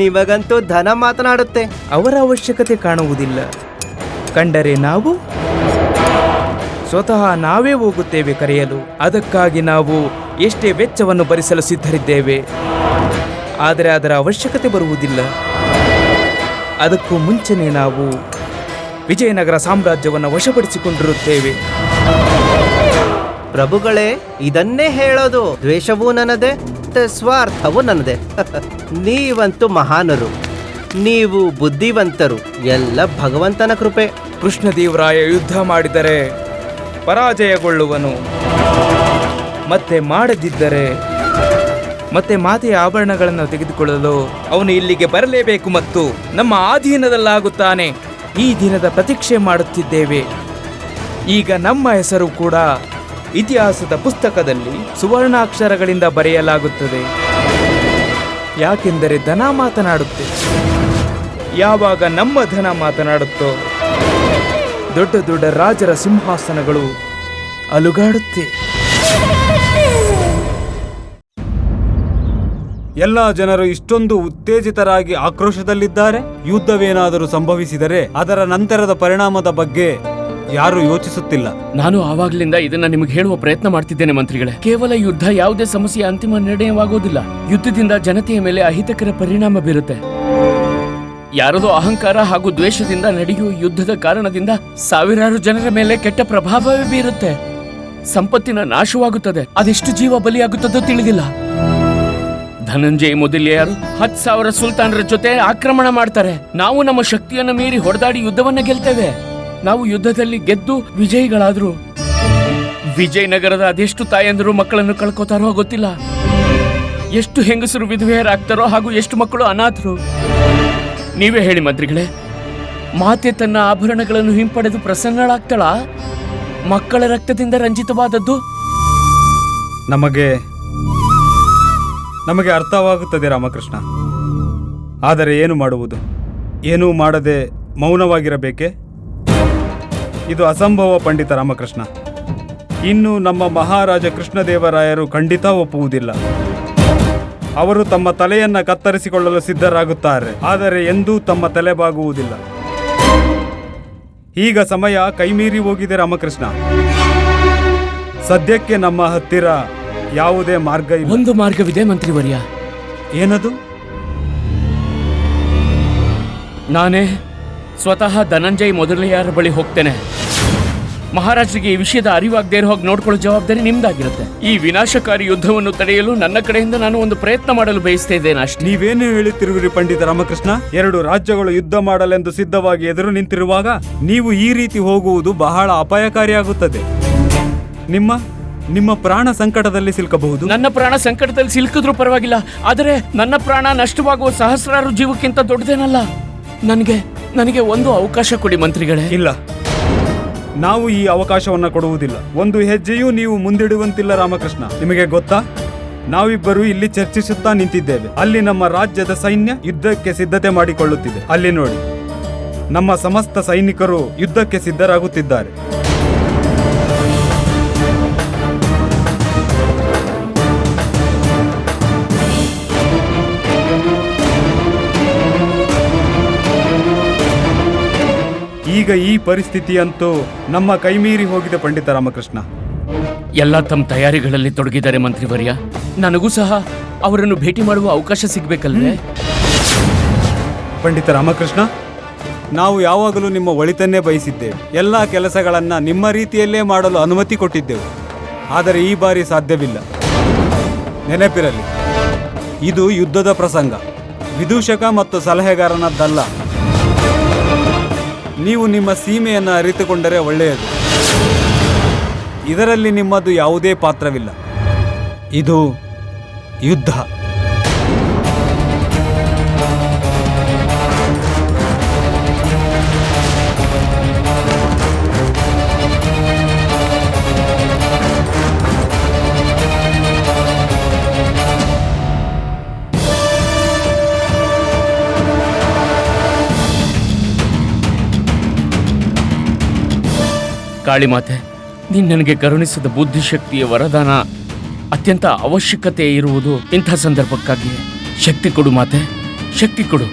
ನಿಮಗಂತೂ ಧನ ಮಾತನಾಡುತ್ತೆ. ಅವರ ಅವಶ್ಯಕತೆ ಕಾಣುವುದಿಲ್ಲ. ಕಂಡರೆ ನಾವು ಸ್ವತಃ ನಾವೇ ಹೋಗುತ್ತೇವೆ ಕರೆಯಲು. ಅದಕ್ಕಾಗಿ ನಾವು ಎಷ್ಟೇ ವೆಚ್ಚವನ್ನು ಭರಿಸಲು ಸಿದ್ಧರಿದ್ದೇವೆ. ಆದರೆ ಅದರ ಅವಶ್ಯಕತೆ ಬರುವುದಿಲ್ಲ. ಅದಕ್ಕೂ ಮುಂಚೆನೇ ನಾವು ವಿಜಯನಗರ ಸಾಮ್ರಾಜ್ಯವನ್ನು ವಶಪಡಿಸಿಕೊಂಡಿರುತ್ತೇವೆ. ಪ್ರಭುಗಳೇ, ಇದನ್ನೇ ಹೇಳೋದು. ದ್ವೇಷವೂ ನನ್ನದೇ, ಸ್ವಾರ್ಥವೂ ನನ್ನದೇ. ನೀವಂತೂ ಮಹಾನರು, ನೀವು ಬುದ್ಧಿವಂತರು. ಎಲ್ಲ ಭಗವಂತನ ಕೃಪೆ. ಕೃಷ್ಣದೇವರಾಯ ಯುದ್ಧ ಮಾಡಿದರೆ ಪರಾಜಯಗೊಳ್ಳುವನು. ಮತ್ತೆ ಮಾಡದಿದ್ದರೆ ಮತ್ತೆ ಮಾತೆಯ ಆಭರಣಗಳನ್ನು ತೆಗೆದುಕೊಳ್ಳಲು ಅವನು ಇಲ್ಲಿಗೆ ಬರಲೇಬೇಕು ಮತ್ತು ನಮ್ಮ ಆಧೀನದಲ್ಲಾಗುತ್ತಾನೆ. ಈ ದಿನದ ಪ್ರತೀಕ್ಷೆ ಮಾಡುತ್ತಿದ್ದೇವೆ. ಈಗ ನಮ್ಮ ಹೆಸರು ಕೂಡ ಇತಿಹಾಸದ ಪುಸ್ತಕದಲ್ಲಿ ಸುವರ್ಣಾಕ್ಷರಗಳಿಂದ ಬರೆಯಲಾಗುತ್ತದೆ. ಯಾಕೆಂದರೆ ಧನ ಮಾತನಾಡುತ್ತೆ. ಯಾವಾಗ ನಮ್ಮ ಧನ ಮಾತನಾಡುತ್ತೋ ದೊಡ್ಡ ದೊಡ್ಡ ರಾಜರ ಸಿಂಹಾಸನಗಳು ಅಲುಗಾಡುತ್ತೆ. ಎಲ್ಲ ಜನರು ಇಷ್ಟೊಂದು ಉತ್ತೇಜಿತರಾಗಿ ಆಕ್ರೋಶದಲ್ಲಿದ್ದಾರೆ. ಯುದ್ಧವೇನಾದರೂ ಸಂಭವಿಸಿದರೆ ಅದರ ನಂತರದ ಪರಿಣಾಮದ ಬಗ್ಗೆ ಯಾರು ಯೋಚಿಸುತ್ತಿಲ್ಲ. ನಾನು ಆವಾಗ್ಲಿಂದ ಇದನ್ನ ನಿಮಗೆ ಹೇಳುವ ಪ್ರಯತ್ನ ಮಾಡ್ತಿದ್ದೇನೆ ಮಂತ್ರಿಗಳೇ. ಕೇವಲ ಯುದ್ಧ ಯಾವುದೇ ಸಮಸ್ಯೆಯ ಅಂತಿಮ ನಿರ್ಣಯವಾಗುವುದಿಲ್ಲ. ಯುದ್ಧದಿಂದ ಜನತೆಯ ಮೇಲೆ ಅಹಿತಕರ ಪರಿಣಾಮ ಬೀರುತ್ತೆ. ಯಾರದೋ ಅಹಂಕಾರ ಹಾಗೂ ದ್ವೇಷದಿಂದ ನಡೆಯುವ ಯುದ್ಧದ ಕಾರಣದಿಂದ ಸಾವಿರಾರು ಜನರ ಮೇಲೆ ಕೆಟ್ಟ ಪ್ರಭಾವವೇ ಬೀರುತ್ತೆ. ಸಂಪತ್ತಿನ ನಾಶವಾಗುತ್ತದೆ. ಅದೆಷ್ಟು ಜೀವ ಬಲಿಯಾಗುತ್ತದೋ ತಿಳಿದಿಲ್ಲ. ಧನಂಜಯ ಮೊದಲಿಯಾರು 10,000 ಸುಲ್ತಾನರ ಜೊತೆ ಆಕ್ರಮಣ ಮಾಡ್ತಾರೆ. ನಾವು ನಮ್ಮ ಶಕ್ತಿಯನ್ನು ಮೀರಿ ಹೊಡೆದಾಡಿ ಯುದ್ಧವನ್ನ ಗೆಲ್ತೇವೆ. ನಾವು ಯುದ್ಧದಲ್ಲಿ ಗೆದ್ದು ವಿಜಯಿಗಳಾದ್ರು ವಿಜಯನಗರದ ಅದೆಷ್ಟು ತಾಯಂದಿರು ಮಕ್ಕಳನ್ನು ಕಳ್ಕೋತಾರೋ ಗೊತ್ತಿಲ್ಲ. ಎಷ್ಟು ಹೆಂಗಸರು ವಿಧವೆಯರಾಗ್ತಾರೋ ಹಾಗೂ ಎಷ್ಟು ಮಕ್ಕಳು ಅನಾಥರು. ನೀವೇ ಹೇಳಿ ಮಂತ್ರಿಗಳೇ, ಮಾತೆ ತನ್ನ ಆಭರಣಗಳನ್ನು ಹಿಂಪಡೆದು ಪ್ರಸನ್ನಳಾಗ್ತಾಳ? ಮಕ್ಕಳ ರಕ್ತದಿಂದ ರಂಜಿತವಾದದ್ದು ನಮಗೆ ಅರ್ಥವಾಗುತ್ತದೆ ರಾಮಕೃಷ್ಣ. ಆದರೆ ಏನು ಮಾಡುವುದು? ಏನೂ ಮಾಡದೆ ಮೌನವಾಗಿರಬೇಕೆ? ಇದು ಅಸಂಭವ ಪಂಡಿತ ರಾಮಕೃಷ್ಣ. ಇನ್ನು ನಮ್ಮ ಮಹಾರಾಜ ಕೃಷ್ಣದೇವರಾಯರು ಖಂಡಿತ ಒಪ್ಪುವುದಿಲ್ಲ. ಅವರು ತಮ್ಮ ತಲೆಯನ್ನ ಕತ್ತರಿಸಿಕೊಳ್ಳಲು ಸಿದ್ಧರಾಗುತ್ತಾರೆ, ಆದರೆ ಎಂದೂ ತಮ್ಮ ತಲೆ ಬಾಗುವುದಿಲ್ಲ. ಈಗ ಸಮಯ ಕೈಮೀರಿ ಹೋಗಿದೆ ರಾಮಕೃಷ್ಣ. ಸದ್ಯಕ್ಕೆ ನಮ್ಮ ಹತ್ತಿರ ಯಾವುದೇ ಮಾರ್ಗ ಇಲ್ಲ. ಒಂದು ಮಾರ್ಗವಿದೆ ಮಂತ್ರಿವರ್ಯ. ಏನದು? ನಾನೇ ಸ್ವತಃ ಧನಂಜಯ್ ಮೊದಲಿಯಾರ ಬಳಿ ಹೋಗ್ತೇನೆ. ಮಹಾರಾಜರಿಗೆ ಈ ವಿಷಯದ ಅರಿವಾಗದೇ ಹೋಗಿ ನೋಡ್ಕೊಳ್ಳೋ ಜವಾಬ್ದಾರಿ ನಿಮ್ದಾಗಿರುತ್ತೆ. ಈ ವಿನಾಶಕಾರಿ ಯುದ್ಧವನ್ನು ತಡೆಯಲು ನನ್ನ ಕಡೆಯಿಂದ ನಾನು ಒಂದು ಪ್ರಯತ್ನ ಮಾಡಲು ಬಯಸ್ತಾ ಇದ್ದೇನೆ ಅಷ್ಟೇ. ನೀವೇನು ಹೇಳುತ್ತಿರುವಿರಿ ಪಂಡಿತ ರಾಮಕೃಷ್ಣ? 2 ರಾಜ್ಯಗಳು ಯುದ್ಧ ಮಾಡಲೆಂದು ಸಿದ್ಧವಾಗಿ ಎದುರು ನಿಂತಿರುವಾಗ ನೀವು ಈ ರೀತಿ ಹೋಗುವುದು ಬಹಳ ಅಪಾಯಕಾರಿಯಾಗುತ್ತದೆ. ನಿಮ್ಮ ಪ್ರಾಣ ಸಂಕಟದಲ್ಲಿ ಸಿಲುಕಬಹುದು. ನನ್ನ ಪ್ರಾಣ ಸಂಕಟದಲ್ಲಿ ಸಿಲುಕಿದ್ರೂ ಪರವಾಗಿಲ್ಲ, ಆದರೆ ನನ್ನ ಪ್ರಾಣ ನಷ್ಟವಾಗುವ ಸಹಸ್ರಾರು ಜೀವಕ್ಕಿಂತ ದೊಡ್ಡದೇನಲ್ಲ. ನನಗೆ ಒಂದು ಅವಕಾಶ ಕೊಡಿ ಮಂತ್ರಿಗಳೇ. ಇಲ್ಲ, ನಾವು ಈ ಅವಕಾಶವನ್ನ ಕೊಡುವುದಿಲ್ಲ. ಒಂದು ಹೆಜ್ಜೆಯೂ ನೀವು ಮುಂದಿಡುವಂತಿಲ್ಲ ರಾಮಕೃಷ್ಣ. ನಿಮಗೆ ಗೊತ್ತಾ, ನಾವಿಬ್ಬರು ಇಲ್ಲಿ ಚರ್ಚಿಸುತ್ತಾ ನಿಂತಿದ್ದೇವೆ. ಅಲ್ಲಿ ನಮ್ಮ ರಾಜ್ಯದ ಸೈನ್ಯ ಯುದ್ಧಕ್ಕೆ ಸಿದ್ಧತೆ ಮಾಡಿಕೊಳ್ಳುತ್ತಿದೆ. ಅಲ್ಲಿ ನೋಡಿ, ನಮ್ಮ ಸಮಸ್ತ ಸೈನಿಕರು ಯುದ್ಧಕ್ಕೆ ಸಿದ್ಧರಾಗುತ್ತಿದ್ದಾರೆ. ಈಗ ಈ ಪರಿಸ್ಥಿತಿಯಂತೂ ನಮ್ಮ ಕೈಮೀರಿ ಹೋಗಿದೆ ಪಂಡಿತ ರಾಮಕೃಷ್ಣ. ಎಲ್ಲ ತಮ್ಮ ತಯಾರಿಗಳಲ್ಲಿ ತೊಡಗಿದ್ದಾರೆ ಮಂತ್ರಿವರ್ಯ. ನನಗೂ ಸಹ ಅವರನ್ನು ಭೇಟಿ ಮಾಡುವ ಅವಕಾಶ ಸಿಗ್ಬೇಕಲ್ವೇ? ಪಂಡಿತ ರಾಮಕೃಷ್ಣ, ನಾವು ಯಾವಾಗಲೂ ನಿಮ್ಮ ಒಳಿತನ್ನೇ ಬಯಸಿದ್ದೇವೆ. ಎಲ್ಲ ಕೆಲಸಗಳನ್ನ ನಿಮ್ಮ ರೀತಿಯಲ್ಲೇ ಮಾಡಲು ಅನುಮತಿ ಕೊಟ್ಟಿದ್ದೆವು. ಆದರೆ ಈ ಬಾರಿ ಸಾಧ್ಯವಿಲ್ಲ. ನೆನಪಿರಲಿ, ಇದು ಯುದ್ಧದ ಪ್ರಸಂಗ, ವಿದೂಷಕ ಮತ್ತು ಸಲಹೆಗಾರನದ್ದಲ್ಲ. ನೀವು ನಿಮ್ಮ ಸೀಮೆಯನ್ನು ಅರಿತುಕೊಂಡರೆ ಒಳ್ಳೆಯದು. ಇದರಲ್ಲಿ ನಿಮ್ಮದು ಯಾವುದೇ ಪಾತ್ರವಿಲ್ಲ. ಇದು ಯುದ್ಧ. ಕಾಳಿಮಾತೆ, ನೀನು ನನಗೆ ಕರುಣಿಸಿದ ಬುದ್ಧಿಶಕ್ತಿಯ ವರದಾನ ಅತ್ಯಂತ ಅವಶ್ಯಕತೆ ಇರುವುದು ಇಂಥ ಸಂದರ್ಭಕ್ಕಾಗಿ. ಶಕ್ತಿ ಕೊಡು ಮಾತೆ, ಶಕ್ತಿ ಕೊಡು.